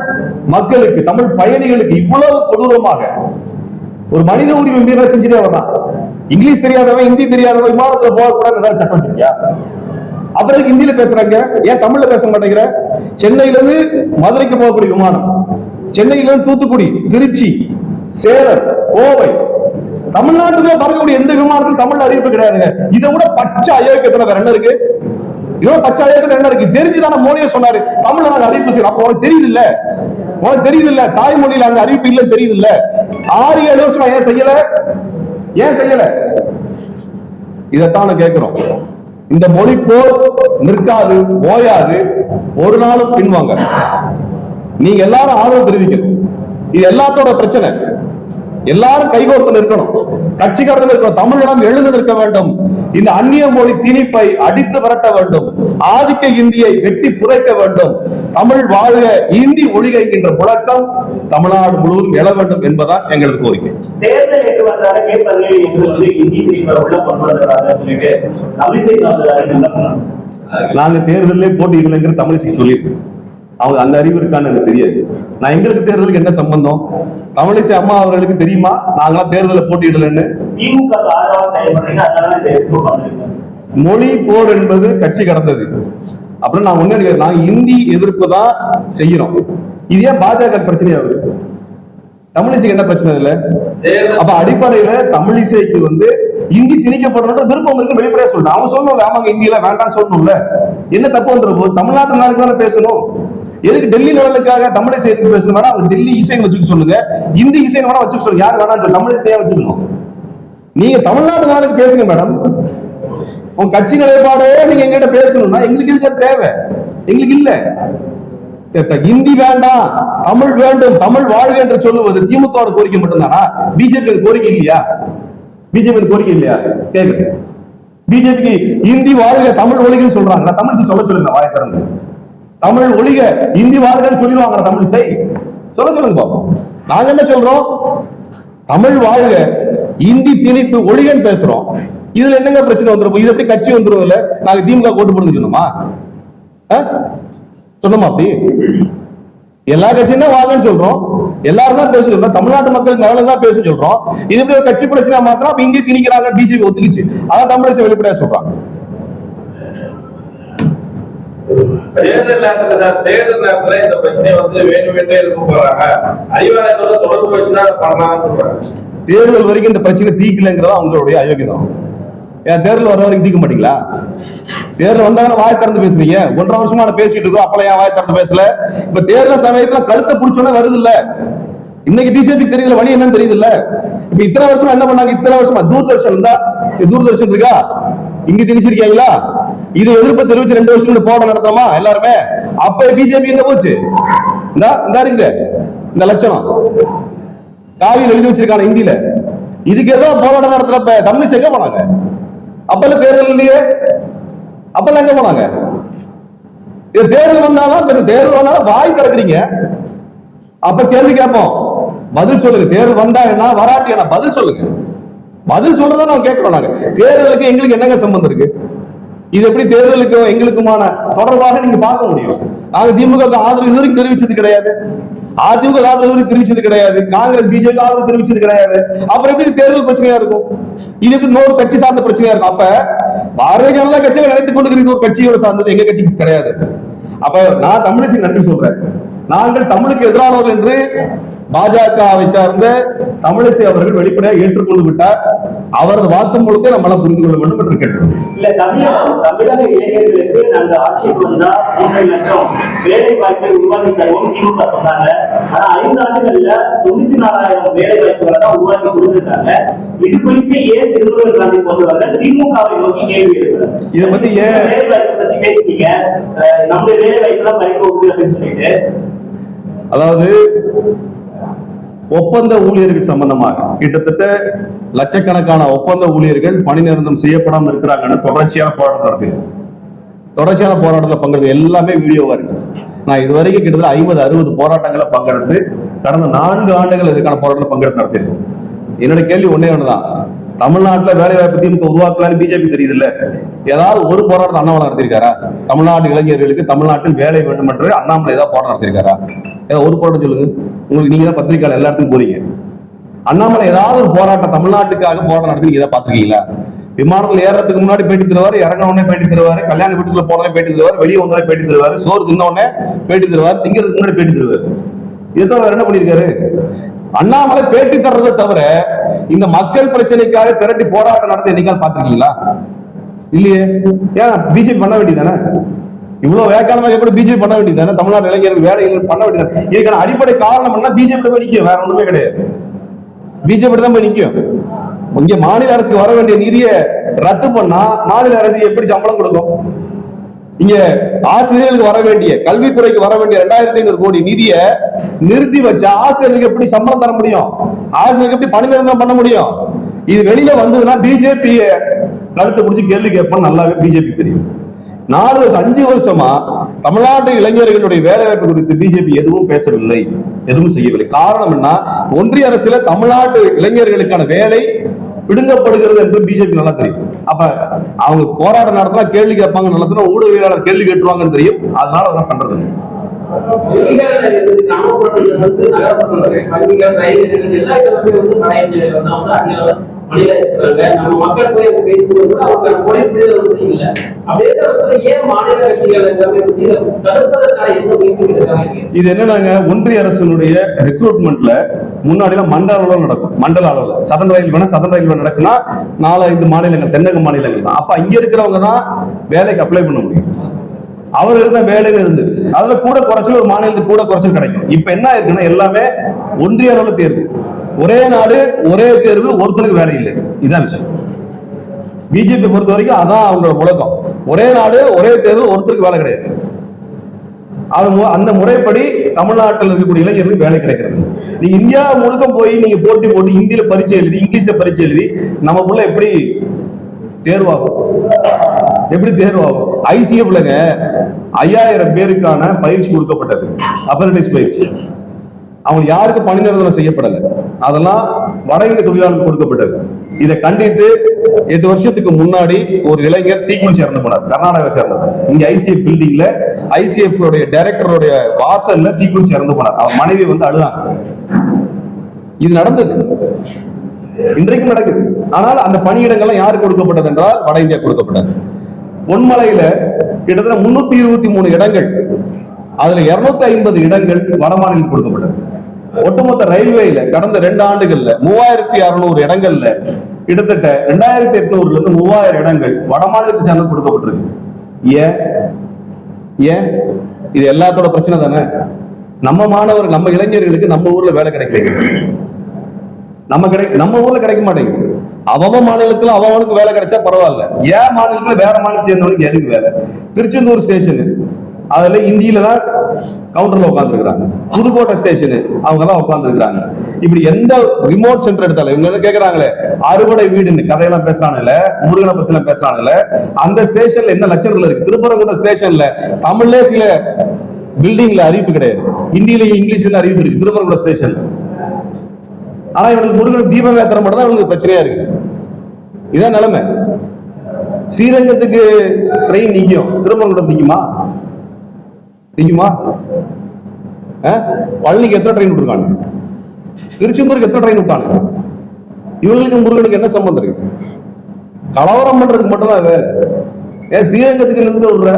மக்களுக்கு, தமிழ் பயணிகளுக்கு இவ்வளவு கொடூரமாக ஒரு மனித உரிமை மீறல் செஞ்சுட்டே வரலாம். இங்கிலீஷ் தெரியாதவன் ஹிந்தி தெரியாதவன் விமானத்துல போகக்கூடாது ஏதாவது சட்டம் வச்சிருக்கியா? அப்புறம் ஹிந்தியில பேசுறாங்க, ஏன் தமிழ்ல பேச மாட்டேங்கிற? சென்னையில இருந்து மதுரைக்கு போகக்கூடிய விமானம், சென்னையில இருந்து தூத்துக்குடி, திருச்சி, சேலம், கோவை, தமிழ்நாட்டுக்குள்ள பறக்கக்கூடிய எந்த விமானத்தில் தமிழ் அறிவிப்பு கிடையாதுங்க. இதை விட பச்சை அயோக்கியத்துல வேற என்ன இருக்கு? இதோட பச்சை அயோக்கியத்துல என்ன இருக்கு? தெரிஞ்சுதான மோடியே சொன்னாரு தமிழ்ல நாங்க அறிவிப்பு செய்யறோம். அப்ப உனக்கு தெரியுது இல்ல, உனக்கு தெரியுது இல்ல தாய்மொழியில அங்க அறிவிப்பு இல்ல தெரியுது இல்ல. 6-7 வருஷமா ஏன் செய்யல? ஏன் செய்யல? இதைத்தான் கேட்கிறோம். இந்த மொழி போர் நிற்காது, ஓயாது, ஒரு நாளும் பின்வாங்க. நீங்க எல்லாரும் ஆதரவு தெரிவிக்கணும். இது எல்லாத்தோட பிரச்சனை. எல்லாரும் கைகோர்த்து நிற்கணும், கட்சிக்காரர்கள் இருக்கணும், தமிழிடம் எழுந்து நிற்க வேண்டும். இந்த அந்நிய மொழி திணிப்பை அடித்து விரட்ட வேண்டும், ஆதிக்க இந்தியை வெட்டி புதைக்க வேண்டும். தமிழ் வாழ்க, இந்தி ஒழிக என்கின்ற முழக்கம் தமிழ்நாடு முழுவதும் எழ வேண்டும் என்பதான் எங்களது கோரிக்கை. தேர்தல் என்று வந்தால கேட்பதில் எங்களுக்கு இந்தி திணிப்பை உள்ள கொண்டு வந்தாங்க சொல்லிட்டு தமிழிசை நாங்க தேர்தலே போட்டியிடலைங்கிற தமிழிசை சொல்லிட்டு அவங்க அந்த அறிவு இருக்கான்னு எனக்கு தெரியாது. நான் எங்களுக்கு தேர்தலுக்கு என்ன சம்பந்தம்? தமிழிசை அம்மா அவர்களுக்கு தெரியுமா நாங்களாம் தேர்தலில் போட்டியிடலன்னு? மொழி போர் என்பது கட்சி கடந்தது. அப்புறம் நான் ஒண்ணு, நாங்க இந்தி எதிர்ப்பு தான் செய்யறோம். இது ஏன் பாஜக பிரச்சனையாகுது? தமிழிசைக்கு என்ன பிரச்சனை இல்ல? அப்ப அடிப்படையில தமிழிசைக்கு இந்தி திணிக்கப்படணும் விருப்பம் இருக்கு வெளிப்படையா சொல்றேன். அவங்க சொல்லணும், ஆமாங்க இந்தியில வேண்டாம்னு சொல்லணும்ல. என்ன தப்பு வந்துற போது? தமிழ்நாட்டு நாளுக்கு தானே பேசணும். எதுக்கு டெல்லி லெவலுக்காக தமிழிசை எதுக்கு பேசணும்? வேணா அவங்க டெல்லி இசைன்னு வச்சுக்க சொல்லுங்க, இந்தி இசைன்னு வேணா வச்சுக்க சொல்லுங்க. யார் வேணாம் தமிழிசையா வச்சுக்கணும். நீங்க தமிழ்நாட்டு நாளுக்கு பேசுங்க மேடம். உங்க கட்சி நிலைப்பாடே நீங்க எங்கிட்ட பேசணும்னா எங்களுக்கு இதுக்கு தேவை, எங்களுக்கு இல்ல. இந்தி வேண்டாம், தமிழ் வேண்டும், தமிழ் வாழ்க என்று சொல்லுவது திமுக கோரிக்கை மட்டும்தானா? பிஜேபி கோரிக்கை இல்லையா? பிஜேபி கோரிக்கை இல்லையா? கேக்குது. பிஜேபிக்கு இந்தி வாழ்க தமிழ் ஒழிகன்னு சொல்றாங்க. தமிழிசை சொல்ல சொல்லுங்க, வாயை திறந்து தமிழ் ஒழிக இந்தி வாழ்கன்னு சொல்லிடுவாங்க. தமிழிசை சொல்ல சொல்லுங்க பாப்போம். நாங்க என்ன சொல்றோம்? தமிழ் வாழ்க இந்தி திணிப்பு ஒழிகன்னு பேசுறோம். இதுல என்னங்க பிரச்சனை வந்துரும்? இது எப்படி கட்சி வந்துரும்? இல்ல நாங்க திமுக கோட்டு போடுன்னு சொன்னோமா? சொன்னோமா? அப்படி எல்லா கட்சியும் தான் வாங்கன்னு சொல்றோம், எல்லாரும் தான் பேச சொல்றோம், தமிழ்நாட்டு மக்கள் நலன் தான் பேச சொல்றோம். இது எப்படி கட்சி பிரச்சனை மாத்திரம் இங்கே திணிக்கிறாங்க? பிஜேபி ஒத்துக்கிச்சு, அதான் தமிழிசை வெளிப்படையா சொல்றாங்க. தேர்தல் நேரத்துல இந்த பிரச்சனை வேணுமென்றே இருக்க போறாங்க, அறிவாலயத்தோட தொடர்பு வச்சுதான் பண்ணலாம்னு சொல்றாங்க. தேர்தல் வரைக்கும் இந்த பிரச்சனை தீக்கலங்கிறதா அவங்களுடைய அயோக்கியம். ஏன் தேர்தல் வர வரைக்கும் தீர்க்க மாட்டீங்களா? தேர்தல் வந்தாங்க வாய் திறந்து பேசுறீங்க. 1.5 வருஷமா பேசிட்டு இருக்கோம், அப்பல ஏன் வாய் திறந்து பேசல? இப்ப தேர்தல் சமயத்துல கழுத்தை பிடிச்சோன்னா வருது இல்ல. இன்னைக்கு பிஜேபி தெரியல, வழி என்னன்னு தெரியுது இல்ல. இப்ப இத்தனை வருஷமா என்ன பண்ணாங்க? இத்தனை வருஷமா தூர்தர்ஷன் இருந்தா, தூர்தர்ஷன் இருக்கா? இங்க திணிச்சிருக்கீங்களா? இது எதிர்ப்பு தெரிவிச்சு 2 வருஷம் போராட்டம் நடத்தமா எல்லாருமே? அப்ப பிஜேபி எங்க போச்சு? இந்த இருக்குது இந்த லட்சணம் காவியில் எழுதி வச்சிருக்காங்க இந்தியில. இதுக்கு ஏதோ போராட்டம் நடத்துறப்ப தமிழிசை எங்க போனாங்க? அப்பெல்லாம் தேர்தல் இல்லையே, அப்பெல்லாம் எங்க போனாங்க? இது தேர்தல் வந்தாலும் தேர்தல் வந்தாலும் வாய் திறக்கிறீங்க. அப்ப கேள்வி கேட்போம், பதில் சொல்லுங்க. தேர்தல் வந்தா என்ன, வராட்டி என்ன, பதில் சொல்லுங்க. பதில் சொல்றதா நம்ம கேட்கிறோம். நாங்க தேர்தலுக்கு எங்களுக்கு என்னங்க சம்பந்தம் இருக்கு? இது எப்படி தேர்தலுக்கு எங்களுக்குமான தொடர்பாக நீங்க பார்க்க முடியும்? நாங்க திமுக ஆதரவு இதுவரைக்கும் தெரிவிச்சது கிடையாது, அதிமுக ஆதரவு தெரிவிச்சது கிடையாது, காங்கிரஸ் பிஜேபி ஆதரவு தெரிவிச்சது கிடையாது. அப்புறம் எப்படி தேர்தல் பிரச்சனையா இருக்கும்? இது எப்படி இன்னொரு கட்சி சார்ந்த பிரச்சனையா இருக்கும்? அப்ப பாரதிய ஜனதா கட்சியில நினைத்துக் கொண்டிருக்கிறது ஒரு கட்சியோட சார்ந்தது, எங்க கட்சிக்கு கிடையாது. அப்ப நான் தமிழிசை நன்றி சொல்றேன். நாங்கள் தமிழுக்கு எதிரானவர்கள் என்று பாஜகவை சார்ந்த தமிழிசை அவர்கள் வெளிப்படையாக ஏற்றுக்கொண்டு விட்டார். அவரது வாக்குமூலத்தை நம்மளால புரிந்து கொள்ள வேண்டும் என்று கேட்டோம். இல்ல, தமிழக இளைஞர்களுக்கு நாங்க ஆட்சிக்கு வந்தா 3 லட்சம் வேலை வாய்ப்பை உருவாக்கி தருவோம் திமுக சொன்னாங்க. ஆனா 5 ஆண்டுகள்ல 94,000 வேலை வாய்ப்புகளை தான் உருவாக்கி கொடுத்திருக்காங்க. இது குறித்து ஏன் திருமுருகன் காந்தி போன்றவர்கள் திமுகவை நோக்கி கேள்வி எழுப்புறாங்க? இதை பத்தி ஏன் வேலை வாய்ப்பை பத்தி பேசுறீங்க, நம்முடைய வேலை வாய்ப்பு எல்லாம் பறி போகுது அப்படின்னு சொல்லிட்டு. அதாவது ஒப்பந்த ஊழியர்கள் சம்பந்தமாக கிட்டத்தட்ட லட்சக்கணக்கான ஒப்பந்த ஊழியர்கள் பணி நிரந்தரம் செய்யப்படாமல் இருக்கிறாங்கன்னு தொடர்ச்சியான போராட்டம் நடத்திருக்கோம். தொடர்ச்சியான போராட்டத்தில் பங்கெடுத்து எல்லாமே வீடியோவா இருக்கு. நான் இதுவரைக்கும் கிட்டத்தட்ட 50-60 போராட்டங்களை பங்கெடுத்து கடந்த 4 ஆண்டுகள் இதுக்கான போராட்டத்தில் பங்கெடுத்து நடத்திருக்கோம். என்னோட கேள்வி ஒன்னே ஒண்ணுதான், தமிழ்நாட்டுல வேலை வாய்ப்பு திமுக உருவாக்கலான்னு பிஜேபி தெரியுது இல்ல, ஏதாவது ஒரு போராட்டம் அண்ணாமலை நடத்திருக்காரா? தமிழ்நாட்டு இளைஞர்களுக்கு தமிழ்நாட்டில் வேலை வேண்டும் என்று அண்ணாமலை ஏதாவது போராட்டம் நடத்திருக்காரா? ஏதாவது ஒரு போராட்டம் சொல்லுங்க. உங்களுக்கு நீங்க தான் பத்திரிகையாளர், எல்லா இடத்துக்கும் போறீங்க. அண்ணாமலை ஏதாவது ஒரு போராட்டம் தமிழ்நாட்டுக்காக போராட்டம் நடத்தி நீங்க ஏதாவது பாத்துருக்கீங்களா? விமானத்தில் ஏறதுக்கு முன்னாடி பேட்டி தருவாரு, இறங்கின உடனே பேட்டி தருவாரு, கல்யாண வீட்டுக்குள்ள போனே பேட்டி தருவாரு, வெளியே வந்தோடனே பேட்டி தருவாரு, சோறு தின்ன உடனே பேட்டி தருவாரு, திங்கிறதுக்கு முன்னாடி பேட்டி தருவாரு. இதுதான் அவர் என்ன பண்ணிருக்காரு? அண்ணாமலை பேட்டி தர்றதை தவிர இந்த மக்கள் பிரச்சனைக்காக திரட்டி போராட்டம் நடத்த என்னைக்காவது பாத்துருக்கீங்களா? இல்லையே. ஏன் பிஜேபி பண்ண வேண்டியதானே? இவ்வளவு வேக்கானமாக எப்படி பிஜேபி பண்ண வேண்டியதானே? தமிழ்நாடு இளைஞர்கள் வேலைகள் பண்ண வேண்டியதானே? இதுக்கான அடிப்படை காரணம் என்ன? பிஜேபி போய் நிற்கும், வேற ஒண்ணுமே கிடையாது. பிஜேபி தான் போய் நிற்கும். இங்க மாநில அரசுக்கு வர வேண்டிய நிதியை ரத்து பண்ணா மாநில அரசு எப்படி சம்பளம் கொடுக்கும்? இங்க ஆசிரியர்களுக்கு வர வேண்டிய, கல்வித்துறைக்கு வர வேண்டிய 2500 கோடி நிதியை நிறுத்தி வச்சா ஆசிரியர்களுக்கு எப்படி சம்பளம் தர முடியும்? ஆசிரியர்களுக்கு எப்படி பணி நிரந்தரம் பண்ண முடியும்? இது வெளியில வந்ததுன்னா பிஜேபி கழுத்தை பிடிச்சி கேள்வி கேட்போம். நல்லாவே பிஜேபி தெரியும். 4 வருஷம் 5 வருஷமா தமிழ்நாட்டு இளைஞர்களுடைய வேலை வாய்ப்பு குறித்து பிஜேபி எதுவும் பேசவில்லை, எதுவும் செய்யவில்லை. காரணம் என்ன? ஒன்றிய அரசுல தமிழ்நாட்டு இளைஞர்களுக்கான வேலை பிடுங்கப்படுகிறது என்று பிஜேபி நல்லா தெரியும். அப்ப அவங்க போராட்டம் நடத்தினா கேள்வி கேட்பாங்க, நடத்தினா ஊடகவியலாளர் கேள்வி கேட்டுருவாங்கன்னு தெரியும். அதனால அதெல்லாம் பண்றது. நம்ம மக்கள் போய் பேசும்போது கூட அவருக்கான மொழி புரிதல் இல்லை. அப்படியே ஏன் மாநில கட்சிகள் தடுப்பதற்கான எந்த முயற்சிகள் இருக்காங்க? இது என்னன்னாங்க, ஒன்றிய அரசினுடைய ரெக்ரூட்மெண்ட்ல முன்னாடி மண்டல அளவில் நடக்கும். மண்டல அளவில் சதன் ரயில்வே நடக்குன்னா 4-5 மாநிலங்கள், தென்னக மாநிலங்கள் தான். அப்ப இங்க இருக்கிறவங்க தான் வேலைக்கு அப்ளை பண்ண முடியும். அவர் இருந்த வேலையில இருந்தது, அதுல கூட குறைச்சல் ஒரு மாநிலத்துக்கு கூட குறைச்சல் கிடைக்கும். இப்ப என்ன இருக்குன்னா எல்லாமே ஒன்றிய அளவில் தேர்வு, ஒரே நாடு ஒரே தேர்வு, ஒருத்தருக்கு வேலை இல்லை. இதுதான் விஷயம். பிஜேபி பொறுத்த வரைக்கும் அதான் அவங்களோட முழக்கம். ஒரே நாடு ஒரே தேர்வு, ஒருத்தருக்கு வேலை கிடையாது. அந்த முறைப்படி தமிழ்நாட்டில் இருக்கக்கூடிய இளைஞர்களுக்கு வேலை கிடைக்கிறது. நீங்க இந்தியா முழுக்க போய் நீங்க போட்டி போட்டு இந்தியில பரீட்சை எழுதி, இங்கிலீஷ்ல பரீட்சை எழுதி நமக்குள்ள எப்படி தேர்வாகும்? எப்படி தேர்வாகும்? ஐசிஎஃப்லங்க 5000 பேருக்கான பயிற்சி கொடுக்கப்பட்டது, அப்ரண்டிஸ் பயிற்சி. அவங்க யாருக்கு பணி நிரந்தரம் செய்யப்படல, அதெல்லாம் வட இந்திய தொழிலாளர்களுக்கு கொடுக்கப்பட்டது. இதை கண்டித்து 8 வருஷத்துக்கு முன்னாடி ஒரு இளைஞர் தீக்குளிச்சு இறந்து போனார், கர்நாடகாவை சேர்ந்தவர். இங்க ஐசிஎஃப் பில்டிங்ல ஐசிஎஃப் டைரக்டருடைய வாசல்ல தீக்குளிச்சு இறந்து போனார். அவர் மனைவி அழுதாங்க. இது நடந்தது, இன்றைக்கும் நடக்குது. ஆனால் அந்த பணியிடங்கள்லாம் யாருக்கு கொடுக்கப்பட்டது என்றால் வட இந்தியா கொடுக்கப்பட்டது. பொன்மலையில கிட்டத்தட்ட 323 இடங்கள், அதுல 250 இடங்கள் வட மாநிலத்தில் கொடுக்கப்பட்டது. ஒட்டுமொத்த ரயில்வேல கடந்த 2 ஆண்டுகள்ல 3600 இடங்கள்ல கிட்டத்தட்ட 2800 இருந்து 3000 இடங்கள் வட மாநிலத்தை சேர்ந்து கொடுக்கப்பட்டிருக்கு. ஏன் இது எல்லாத்தோட பிரச்சனை தானே? நம்ம மாணவர், நம்ம இளைஞர்களுக்கு நம்ம ஊர்ல வேலை கிடைக்கல, நம்ம ஊர்ல கிடைக்க மாட்டேங்குது. அவன் மாநிலத்துல அவனுக்கு வேலை கிடைச்சா பரவாயில்ல, ஏன் மாநிலத்துல வேற மாநிலத்தை சேர்ந்தவனுக்கு எதுக்கு வேலை? திருச்செந்தூர் ஸ்டேஷன் அதுல இந்தியில தான் கவுண்டர்ல உட்கார்ந்து இருக்கிறாங்க. புதுக்கோட்டை ஸ்டேஷனு அவங்க தான் உட்கார்ந்து இருக்கிறாங்க. இப்படி எந்த ரிமோட் சென்டர் எடுத்தாலும் இவங்க கேக்குறாங்களே அறுவடை வீடுன்னு கதையெல்லாம் பேசுறானுல, முருகனை பத்தின பேசுறானுல, அந்த ஸ்டேஷன்ல என்ன லட்சணத்துல இருக்கு? திருப்பரங்குன்றம் ஸ்டேஷன்ல தமிழ்ல சில பில்டிங்ல அறிவிப்பு கிடையாது, ஹிந்தியில இங்கிலீஷ்ல அறிவிப்பு இருக்கு திருப்பரங்குன்றம் ஸ்டேஷன்ல. ஆனா இவங்களுக்கு முருகன் தீபம் ஏத்துற மட்டும் தான் இவங்களுக்கு பிரச்சனையா இருக்கு. இதான் நிலைமை. ஸ்ரீரங்கத்துக்கு ட்ரெயின் நிக்கும், திருப்பரங்குன்றம் நிக்குமா? நிக்குமா? பழனிக்கு எத்தனை ட்ரெயின் விட்டுருக்காங்க? திருச்செந்தூருக்கு எத்தனை ட்ரெயின் விட்டாங்க? இவங்களுக்கு முருகனுக்கு என்ன சம்பந்தம் இருக்கு? கலவரம் பண்றதுக்கு மட்டும்தான் வேலை. ஏன் ஸ்ரீரங்கத்துக்கு இருந்து விடுற?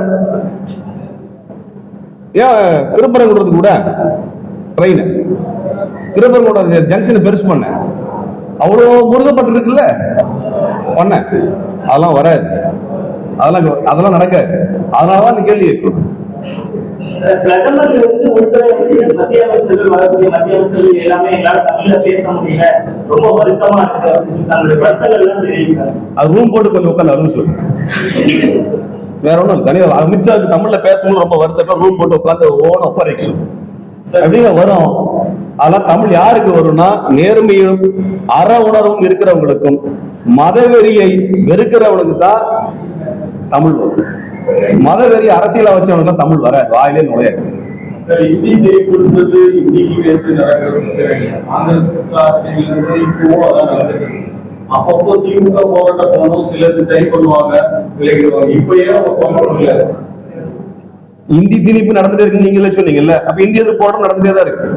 ஏன் திருப்பரங்குன்றதுக்கு கூட ட்ரெயின் திருப்பரங்குன்றம் ஜங்ஷனை பெருசு பண்ண அவ்வளவு முருகப்பட்டு இருக்குல்ல பண்ண, அதெல்லாம் வராது, அதெல்லாம் நடக்காது. அதனாலதான் இந்த கேள்வி கேட்கணும். பிரதமர் உள்துறை அமைச்சர், மத்திய அமைச்சர்கள், வரக்கூடிய மத்திய அமைச்சர்கள் எல்லாமே எங்களால் தமிழ்ல பேச முடியல, ரொம்ப வருத்தமா இருக்கு அப்படின்னு சொல்லி தங்களுடைய வருத்தங்கள் எல்லாம் தெரிவிக்கிறாங்க. அது ரூம் போட்டு கொஞ்சம் உட்காந்து அருள் சொல்லு, வேற ஒண்ணும் இல்லை. தனியாக அமித்ஷாவுக்கு தமிழ்ல பேசணும்னு ரொம்ப வருத்தம், ரூம் போட்டு உட்காந்து ஓன ஒப்படைக்கு சொல்லு அப்படிங்க வரும். அதெல்லாம் தமிழ் யாருக்கு வரும்னா, நேர்மையும் அற உணர்வும் இருக்கிறவங்களுக்கும் மதவெறியை வெறுக்கிறவனுக்கு தான் தமிழ் வரும். மதவெறி அரசியலா வச்சவனுக்கு தமிழ் வராது, வாயிலே நுழையாது. இந்தி தேவைப்படுறது இன்னைக்கு எடுத்து நடக்கிறது காங்கிரஸ் ஆட்சியிலிருந்து இப்போ அதான் நடந்துட்டு அப்பப்போ திமுக போராட்டம் போனோம், சிலது சரி பண்ணுவாங்க, விலகிடுவாங்க. இப்ப ஏன் அவங்க சொல்ல முடியல? இந்தி திணிப்பு நடந்துட்டே இருக்கு நீங்களே சொன்னீங்கல்ல, அப்ப இந்திய எதிர்ப்பு போராட்டம் நடந்துட்டே தான் இருக்கு.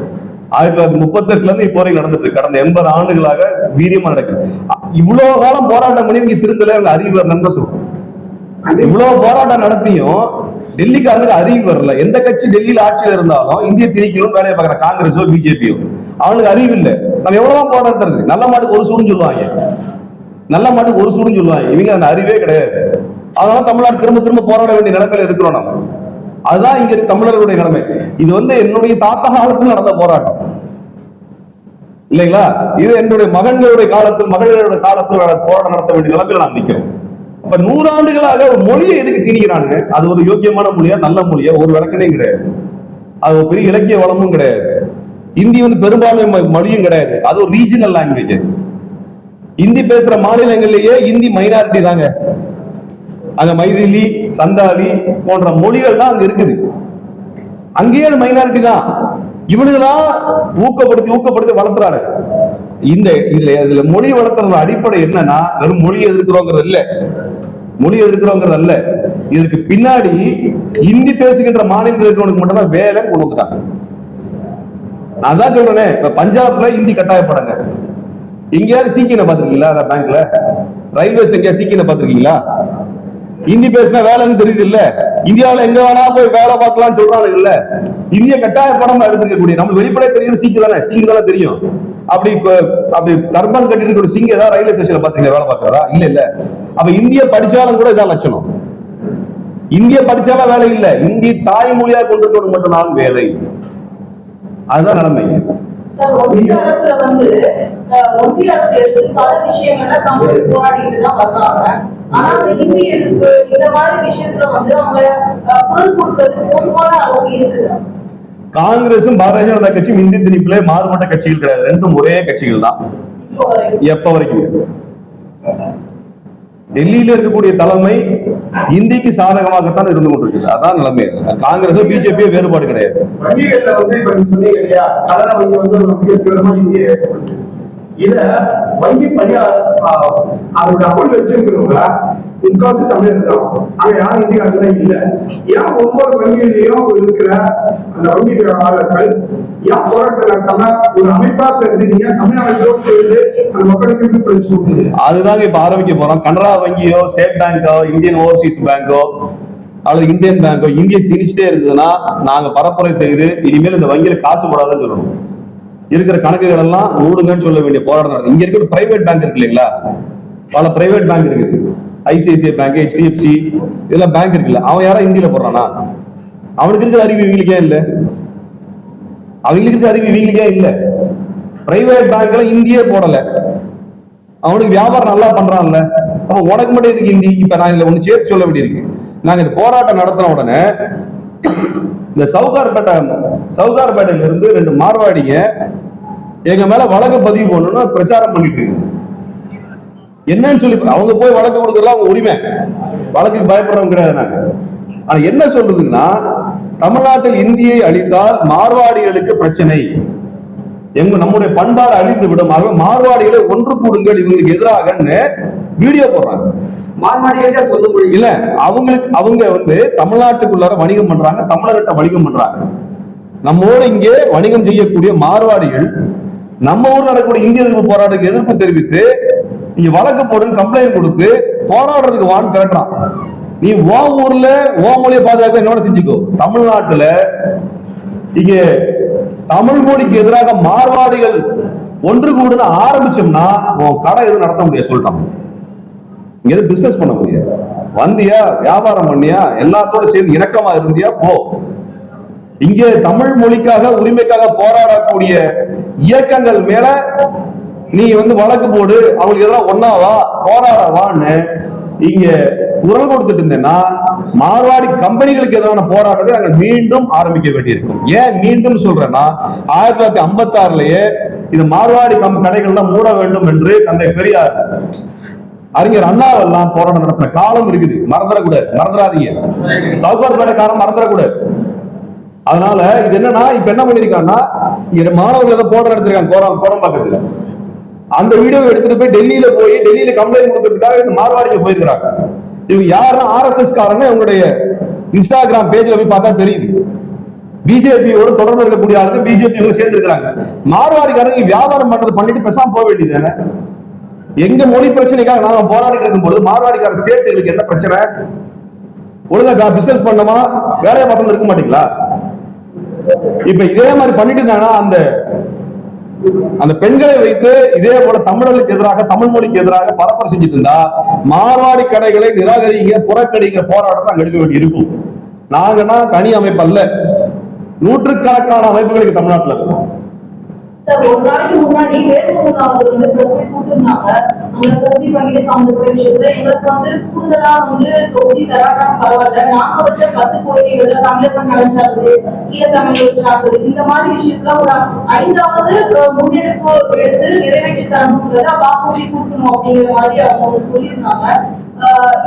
1938 இருந்து இப்போ வரைக்கும் நடந்துட்டு இருக்கு. கடந்த 80 ஆண்டுகளாக வீரியமா நடக்குது. இவ்வளவு காலம் போராட்டம் பண்ணி இங்க திருந்தல, அறிவு வரலன்னு சொல்றோம். இவ்வளவு போராட்டம் நடத்தியும் டெல்லிக்காரனுக்கு அறிவு வரல. எந்த கட்சி டெல்லியில ஆட்சியில் இருந்தாலும் இந்திய திணிக்கணும் வேலையை பார்க்கற காங்கிரஸோ பிஜேபியோ அவனுக்கு அறிவு இல்லை. நம்ம எவ்வளவு போராட்டம் தருது? நல்ல மாட்டுக்கு ஒரு சூடுன்னு சொல்லுவாங்க, நல்ல மாட்டுக்கு ஒரு சூடுன்னு சொல்லுவாங்க. இவங்க அந்த அறிவே கிடையாது. அதனால தமிழ்நாடு திரும்ப திரும்ப போராட வேண்டிய நிலைமையில இருக்கிறோம் நம்ம. அதுதான் இங்க தமிழர்களுடைய நிலைமை. இது என்னுடைய தாத்தா காலத்தில் நடந்த போராட்டம் இல்லைங்களா? இது என்னுடைய மகன்களுடைய காலத்தில், மகளிருடைய காலத்தில் போராட்டம் நடத்த வேண்டிய நிலைமையில நாம் நிற்கிறோம். அப்ப 100 ஆண்டுகளாக ஒரு மொழியை எதுக்கு திணிக்கிறானுங்க? அது ஒரு யோக்கியமான மொழியா, நல்ல மொழியா? ஒரு விளக்கணையும் கிடையாது. அது ஒரு பெரிய இலக்கிய வளமும் கிடையாது. இந்தி பெரும்பான்மை மொழியும் கிடையாது, அது ஒரு ரீஜனல் லாங்குவேஜ். இந்தி பேசுற மாநிலங்களிலேயே இந்தி மைனாரிட்டி தாங்க. அங்க மைதிலி, சந்தாலி போன்ற மொழிகள் தான் அங்க இருக்குது. அங்கேயே அது மைனாரிட்டி தான். இவனுங்களாம் ஊக்கப்படுத்தி வளர்த்துறாரு. இதுல மொழி வளர்த்துற அடிப்படை என்னன்னா, வெறும் மொழி எதிர்க்கிறோங்கிறது இல்ல, மொழி எதிர்க்கிறோங்கிறது அல்ல. இதற்கு பின்னாடி இந்தி பேசுகின்ற மாநிலத்தில் இருக்கிறவனுக்கு மட்டும்தான் வேலை கொண்டு வந்துட்டாங்க. நான் தான் சொல்றேன், இப்ப பஞ்சாப்ல இந்தி கட்டாயப்படங்க. எங்கேயாவது சீக்கியனை பாத்திருக்கீங்களா? பேங்க்ல, ரயில்வேஸ் எங்கேயாவது சீக்கியனை பாத்திருக்கீங்களா? இந்தி பேசினா வேலைன்னு தெரியுது இல்ல. இந்தியாவில எங்க வேணா போய் வேலை பார்க்கலாம்னு சொல்றாங்க இல்ல. இந்திய கட்டாய படம் எடுத்துக்கக்கூடிய நம்ம வெளிப்படையா தெரியுது சிங்கு தானே தெரியும். அப்படி தர்பன் கட்டிட்டு இருக்க சிங்கு ஏதாவது ரயில்வே ஸ்டேஷன்ல பாத்தீங்க வேலை பார்க்கறதா? இல்ல. அப்ப இந்திய படிச்சாலும் கூட இதான் லட்சணம். இந்திய படிச்சாலும் வேலை இல்ல, இந்தி தாய்மொழியா கொண்டு மட்டும்தான் வேலை. அதுதான் நிலைமை. ஒன்றிய அரசுல ஒன்றிய அரசு எடுத்து பல விஷயங்கள்ல காங்கிரஸ் போராடிட்டு தான் வந்தாங்க. ஆனா அந்த இந்தி எதிர்ப்பு இந்த மாதிரி விஷயத்துல அவங்க குரல் கொடுக்கிறது போதுமான அளவு இருக்குது. காங்கிரசும் பாரதிய ஜனதா கட்சியும் இந்தி திணிப்பிலே மாறுபட்ட கட்சிகள் கிடையாது, ரெண்டும் ஒரே கட்சிகள் தான். எப்ப வரைக்கும் டெல்லியில இருக்கக்கூடிய தலைமை இந்திக்கு சாதகமாகத்தான் இருந்து கொண்டிருக்குது. அதான் நிலைமை. காங்கிரஸ் பிஜேபி வேறுபாடு கிடையாது. சொன்னீங்க இல்லையா, இத வங்கி பணியாளர் அதோட அக்கௌண்ட் வச்சிருக்கிறவங்க முக்காசு தமிழர் தான். அங்க யாரும் இந்தியாவுல இல்ல. ஏன் ஒவ்வொரு வங்கியிலையும் இருக்கிற அந்த வங்கி ஆளர்கள் ஏன் போராட்டம் நடத்தாம ஒரு அமைப்பா சேர்ந்து நீங்க தமிழ்நாடு அந்த மக்களுக்கு விழிப்புணர்ச்சி கொடுத்தீங்க? அதுதாங்க இப்ப ஆரம்பிக்க போறோம். கனரா வங்கியோ, ஸ்டேட் பேங்கோ, இந்தியன் ஓவர்சீஸ் பேங்கோ அல்லது இந்தியன் பேங்கோ இந்திய திணிச்சுட்டே இருக்குதுன்னா நாங்க பரப்புரை செய்து இனிமேல் இந்த வங்கியில காசு போடாதுன்னு சொல்லணும். இருக்கிற கணக்குகள் எல்லாம் மூடுங்கன்னு சொல்ல வேண்டிய போராட்டம் நடக்குது. இங்க இருக்கிற பிரைவேட் பேங்க் இருக்கு இல்லைங்களா, பல பிரைவேட் பேங்க் இருக்குது. ஐசிஐசிஐ பேங்க், HDFC இதெல்லாம் பேங்க் இருக்குல்ல, அவன் யாரா இந்தியில போடுறானா? அவனுக்கு இருக்கிற அறிவு இவங்களுக்கே இல்ல. அவங்களுக்கு இருக்கிற அறிவு இவங்களுக்கே இல்ல. பிரைவேட் பேங்க்ல இந்தியே போடல, அவனுக்கு வியாபாரம் நல்லா பண்றான்ல. அப்ப உனக்கு மட்டும் இதுக்கு இந்தி? இப்ப நான் இதுல ஒண்ணு சேர்த்து சொல்ல வேண்டியிருக்கு. நாங்க இந்த போராட்டம் நடத்தின உடனே இந்த சவுகார்பேட்டையில இருந்து 2 மார்வாடிங்க எங்க மேல வழக்கு பதிவு பண்ணணும்னு பிரச்சாரம் பண்ணிட்டு இருக்கு. என்னன்னு சொல்லி அவங்க போய் வழக்கு கொடுக்கறதுல அவங்க உரிமை, வழக்குக்கு பயப்படுறவங்க கிடையாது நாங்க. ஆனா என்ன சொல்றதுன்னா, தமிழ்நாட்டில் இந்தியை அழித்தால் மார்வாடிகளுக்கு பிரச்சனை, நம்முடைய பண்பாடு அழிந்து விடும், ஆக மார்வாடிகளை ஒன்று கூடுங்கள் இவங்களுக்கு எதிராகன்னு வீடியோ போடுறாங்க. இல்ல அவங்க தமிழ்நாட்டுக்குள்ளார வணிகம் பண்றாங்க, தமிழர்கிட்ட வணிகம் பண்றாங்க. நம்மோடு இங்கே வணிகம் செய்யக்கூடிய மார்வாடிகள் நம்ம ஊர்ல நடக்கக்கூடிய இந்திய எதிர்ப்பு போராட்டத்துக்கு எதிர்ப்பு தெரிவித்து நீங்க வழக்கு போடுன்னு கம்ப்ளைண்ட் கொடுத்து போராடுறதுக்கு வான்னு திரட்டுறான். நீ ஓ ஊர்ல ஓ மொழியை பாதுகாக்க என்னோட செஞ்சுக்கோ. தமிழ்நாட்டுல இங்க தமிழ் மொழிக்கு எதிராக மார்வாடிகள் ஒன்று கூடுன்னு ஆரம்பிச்சோம்னா உன் கடை எதுவும் நடத்த முடியாது சொல்லிட்டான். இங்க எதுவும் பிசினஸ் பண்ண முடியாது. வந்தியா, வியாபாரம் பண்ணியா, எல்லாத்தோட சேர்ந்து இணக்கமா இருந்தியா போ. இங்கே தமிழ் மொழிக்காக உரிமைக்காக போராடக்கூடிய இயக்கங்கள் மேல நீ வழக்கு போடு, அவங்களுக்கு எதிராக ஒன்னாவா போராடவான்னு இங்க குரல் கொடுத்துட்டு இருந்தேன்னா மார்வாடி கம்பெனிகளுக்கு எதிரான போராட்டத்தை நாங்கள் மீண்டும் ஆரம்பிக்க வேண்டியிருக்கும். ஏன் மீண்டும் சொல்றேன்னா, 1956லயே இது மார்வாடி கடைகள்லாம் மூட வேண்டும் என்று தந்தை பெரியார், அறிஞர் அண்ணாவெல்லாம் போராட்டம் நடத்தின காலம் இருக்குது. மறந்துடாதீங்க. சவுகார் பேட்டைக்காரன் மறந்துடக்கூடாது. அதனால இது என்னன்னா, இப்ப என்ன பண்ணிருக்காங்கன்னா, மாணவர்கள் ஏதோ போராட்டம் எடுத்திருக்காங்க கோடம்பாக்கத்துல. அந்த வீடியோவை எடுத்துட்டு போய் டெல்லியில கம்ப்ளைண்ட் கொடுக்கறதுக்காக இந்த மார்வாடிக்கு போயிருக்கிறாங்க. இவங்க யாருன்னா RSS காரன்னு இவங்களுடைய இன்ஸ்டாகிராம் பேஜ்ல போய் பார்த்தா தெரியுது. பிஜேபியோட தொடர்பு இருக்கக்கூடிய ஆளுங்க பிஜேபி சேர்ந்து இருக்கிறாங்க. மார்வாடிக்காரங்க வியாபாரம் பண்றது பண்ணிட்டு பேசாம போக வேண்டியது. எங்க மொழி பிரச்சனைக்காக நாங்க போராடிட்டு இருக்கும்போது மார்வாடிக்கார சேட்டுகளுக்கு என்ன பிரச்சனை? ஒழுங்கா பிசினஸ் பண்ணமா வேலையை பார்த்து இருக்க மாட்டீங்களா? இப்ப இதே மாதிரி பண்ணிட்டு இருந்தாங்கன்னா அந்த பெண்களை வைத்து இதே போல தமிழர்களுக்கு எதிராக தமிழ் மொழிக்கு எதிராக பரப்புரை செஞ்சுட்டு இருந்தா மார்வாடி கடைகளை நிராகரிங்க புறக்கணிக்கிற போராட்டத்தை அங்க எடுக்க வேண்டி இருக்கும். நாங்கன்னா தனி அமைப்பு அல்ல, நூற்றுக்கணக்கான அமைப்புகளுக்கு தமிழ்நாட்டில் இருக்கும். சார், ஒரு நாளைக்கு முன்னாடி வேலுமுருகன் அவர்கள் பிரஸ் மீட் கொடுத்திருந்தாங்க. அந்த தொகுதி பங்கிட்டு சம்பந்தப்பட்ட விஷயத்துல எங்களுக்கு கூடுதலா தொகுதி தராட்டாலும் பரவாயில்ல, நாங்க வச்ச 10 கோரிக்கைகள்ல தமிழர்கள் நலஞ்சாக்குது, ஈழத்தமிழர்கள் சாக்குது, இந்த மாதிரி விஷயத்துல ஒரு 5வது முன்னெடுப்பு எடுத்து நிறைவேற்றி தரணுங்கிறத வாக்குறுதி கொடுக்கணும் அப்படிங்கிற மாதிரி அவங்க சொல்லியிருந்தாங்க.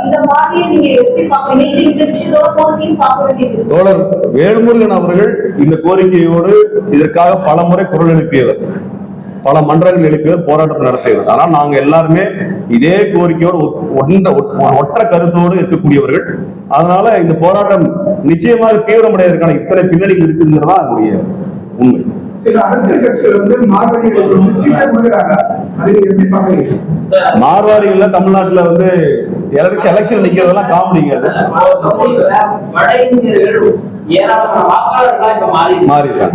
இந்த மாதிரியை நீங்க எப்படி பாக்குறீங்க? இந்த விஷயத்தோட பொருத்தையும் பார்க்க வேண்டியது. தோழர் வேல்முருகன் அவர்கள் இந்த கோரிக்கையோடு இதற்காக பல முறை குரல் எழுப்பியவர், பல மன்றங்கள் எழுப்பியவர், போராட்டத்தை நடத்தியவர். ஆனால் நாங்க எல்லாருமே இதே கோரிக்கையோடு ஒற்ற கருத்தோடு இருக்கக்கூடியவர்கள். அதனால இந்த போராட்டம் நிச்சயமாக தீவிரமடைவதற்கான இத்தனை பின்னணிகள் இருக்குங்கிறதா அதனுடைய உண்மை. சில அரசியல் கட்சிகள் மார்வாடிகள் சீட்டை கொடுக்குறாங்க, அதை நீங்க எப்படி பாக்குறீங்க? மார்வாடிகள்ல தமிழ்நாட்டுல எலெக்ஷன் நிக்கிறதெல்லாம் காமெடிங்க. வட இந்தியர்கள் ஏராளமான வாக்காளர்களா இப்ப மாறி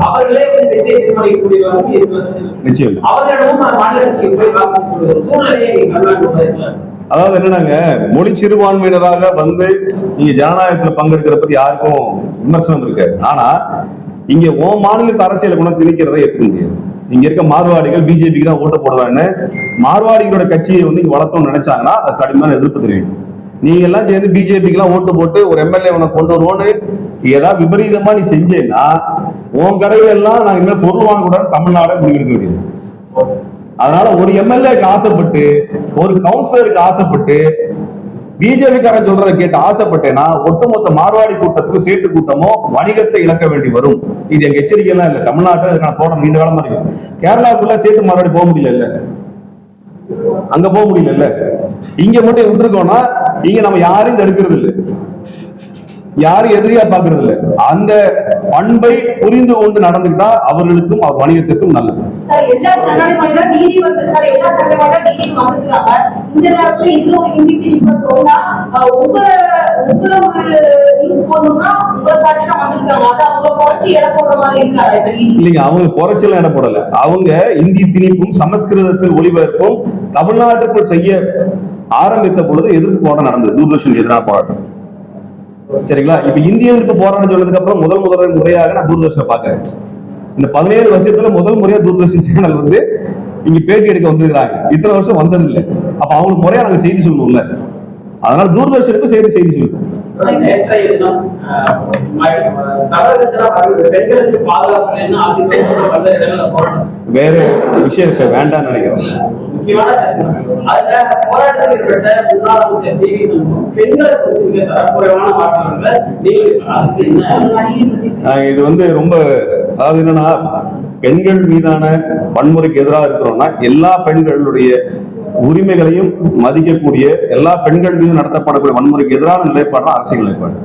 அவர்களே வெற்றி தீர்மானிக்கக்கூடிய நிச்சயம் அவர்களிடமும் மாநில கட்சிக்கு போய் வாக்களிக்கக்கூடிய சூழ்நிலையை தமிழ்நாட்டில். அதாவது என்னன்னாங்க, மொழி சிறுபான்மையினராக நீங்க ஜனநாயகத்துல பங்கெடுக்கிற பத்தி யாருக்கும் விமர்சனம் இருக்காது. ஆனா இங்க மாநிலத்து அரசியலை கூட திணிக்கிறதை ஏற்க முடியாது. இங்க இருக்க மார்வாடிகள் பிஜேபிக்கு தான் ஓட்டு போடுவான்னு மார்வாடிகளோட கட்சியை இங்க வளர்த்தோம்னு நினைச்சாங்கன்னா அது கடுமையான எதிர்ப்பு தெரியும். நீங்க எல்லாம் சேர்ந்து பிஜேபிக்கு எல்லாம் ஓட்டு போட்டு ஒரு MLA கொண்டு வருவோன்னு ஏதாவது விபரீதமா நீ செஞ்சேன்னா உன் கடையில எல்லாம் நாங்க இனிமேல் பொருள் வாங்க கூட தமிழ்நாடே முடிவெடுக்க வேண்டியது. அதனால ஒரு MLAக்கு ஆசைப்பட்டு ஒரு கவுன்சிலருக்கு ஆசைப்பட்டு பிஜேபி காரன் சொல்றதை கேட்டு ஆசைப்பட்டேன்னா ஒட்டுமொத்த மார்வாடி கூட்டத்துக்கு சேட்டு கூட்டமோ வணிகத்தை இழக்க வேண்டி வரும். இது எங்க எச்சரிக்கை எல்லாம் இல்ல, தமிழ்நாட்டில் அதுக்கான போராட்டம் நீண்ட காலமா இருக்கு. கேரளாவுக்குள்ள சேட்டு மார்வாடி போக முடியல, அங்க போக முடியல. இங்க மட்டும் விட்டுருக்கோம்னா இங்க நம்ம யாரையும் தடுக்கிறது இல்லை, யாரும் எதிரியா பாக்குறது இல்லை. அந்த பண்பை புரிந்து கொண்டு நடந்துக்கிட்டா அவர்களுக்கும் அவர் வணிகத்துக்கும் நல்லது. சார், எல்லா சட்டமன்ற நீதி சார், எல்லா சட்டமன்ற நீதி வந்துட்டாங்க. இந்த நேரத்துல இதுல ஒரு ஹிந்தி திணிப்பு சொன்னா உங்களை ஒரு நியூஸ் போடணும்னா உங்களை சாட்சியா வந்திருக்காங்க. அது அவங்க குறைச்சி இட போடுற மாதிரி இருக்காது இல்லைங்க. அவங்க குறைச்சலாம் இட போடல. அவங்க இந்தி திணிப்பும் சமஸ்கிருதத்தில் ஒளிபரப்பும் தமிழ்நாட்டுக்குள் செய்ய ஆரம்பித்த பொழுது எதிர்ப்பு போராட்டம் நடந்தது, தூர்தர்ஷன் எதிரான போராட்டம். சரிங்களா? இப்ப இந்திய எதிர்ப்பு போராட்டம் சொன்னதுக்கு அப்புறம் முதல் முறையாக நான் தூர்தர்ஷனை பாக்குறேன். இந்த 17 வருஷத்துல முதல் முறையா தூர்தர்ஷன் சேனல் இங்க பேட்டி எடுக்க வந்திருக்கிறாங்க. இத்தனை வருஷம் வந்தது இல்லை. அப்ப அவங்களுக்கு முறையா நாங்க செய்தி சொல்லணும்ல. அதனால தூர்தர்ஷனுக்கும் செய்தி சொல்லுங்க. நேற்றைய தினம் தமிழகத்துல பெண்களுக்கு பாதுகாப்பு என்ன அதிகம் பல இடங்கள்ல போராட்டம் வேற விஷயத்தை வேண்டாம்னு நினைக்கிறேன். முக்கியமான பிரச்சனை. அதுல போராட்டத்தில் ஈடுபட்ட முன்னாள் அமைச்சர் சி வி சண்முகம் பெண்களை குறித்து மிக தரக்குறைவான வார்த்தைகளை அதுக்கு என்ன இது வந்து ரொம்ப, அதாவது என்னன்னா, பெண்கள் மீதான வன்முறைக்கு எதிராக இருக்கிறோம்னா எல்லா பெண்களுடைய உரிமைகளையும் மதிக்கக்கூடிய, எல்லா பெண்கள் மீது நடத்தப்படக்கூடிய வன்முறைக்கு எதிரான நிலைப்பாடு தான் அரசியல் நிலைப்பாடு.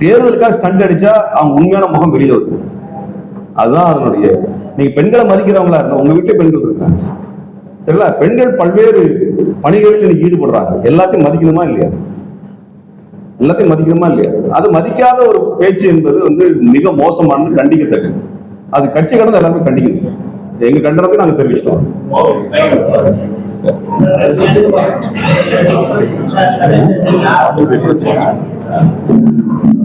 தேர்தலுக்காக ஸ்டண்ட் அடிச்சா அவங்க உண்மையான முகம் வெளியில வருது. அதுதான் அதனுடைய, நீங்க பெண்களை மதிக்கிறவங்களா இருந்தா உங்க வீட்டுல பெண்கள் இருக்காங்க சரிங்களா, பெண்கள் பல்வேறு பணிகளில் இன்னைக்கு ஈடுபடுறாங்க. எல்லாத்தையும் மதிக்கணுமா இல்லையா? எல்லாத்தையும் மதிக்கணுமா இல்லையா? அது மதிக்காத ஒரு பேச்சு என்பது வந்து மிக மோசமானது, கண்டிக்கத்தக்கது. அது கட்சி கடந்து எல்லாருமே கண்டிக்கணும். எங்க கண்டனத்தை நாங்க தெரிவிச்சிட்டோம். Thank you.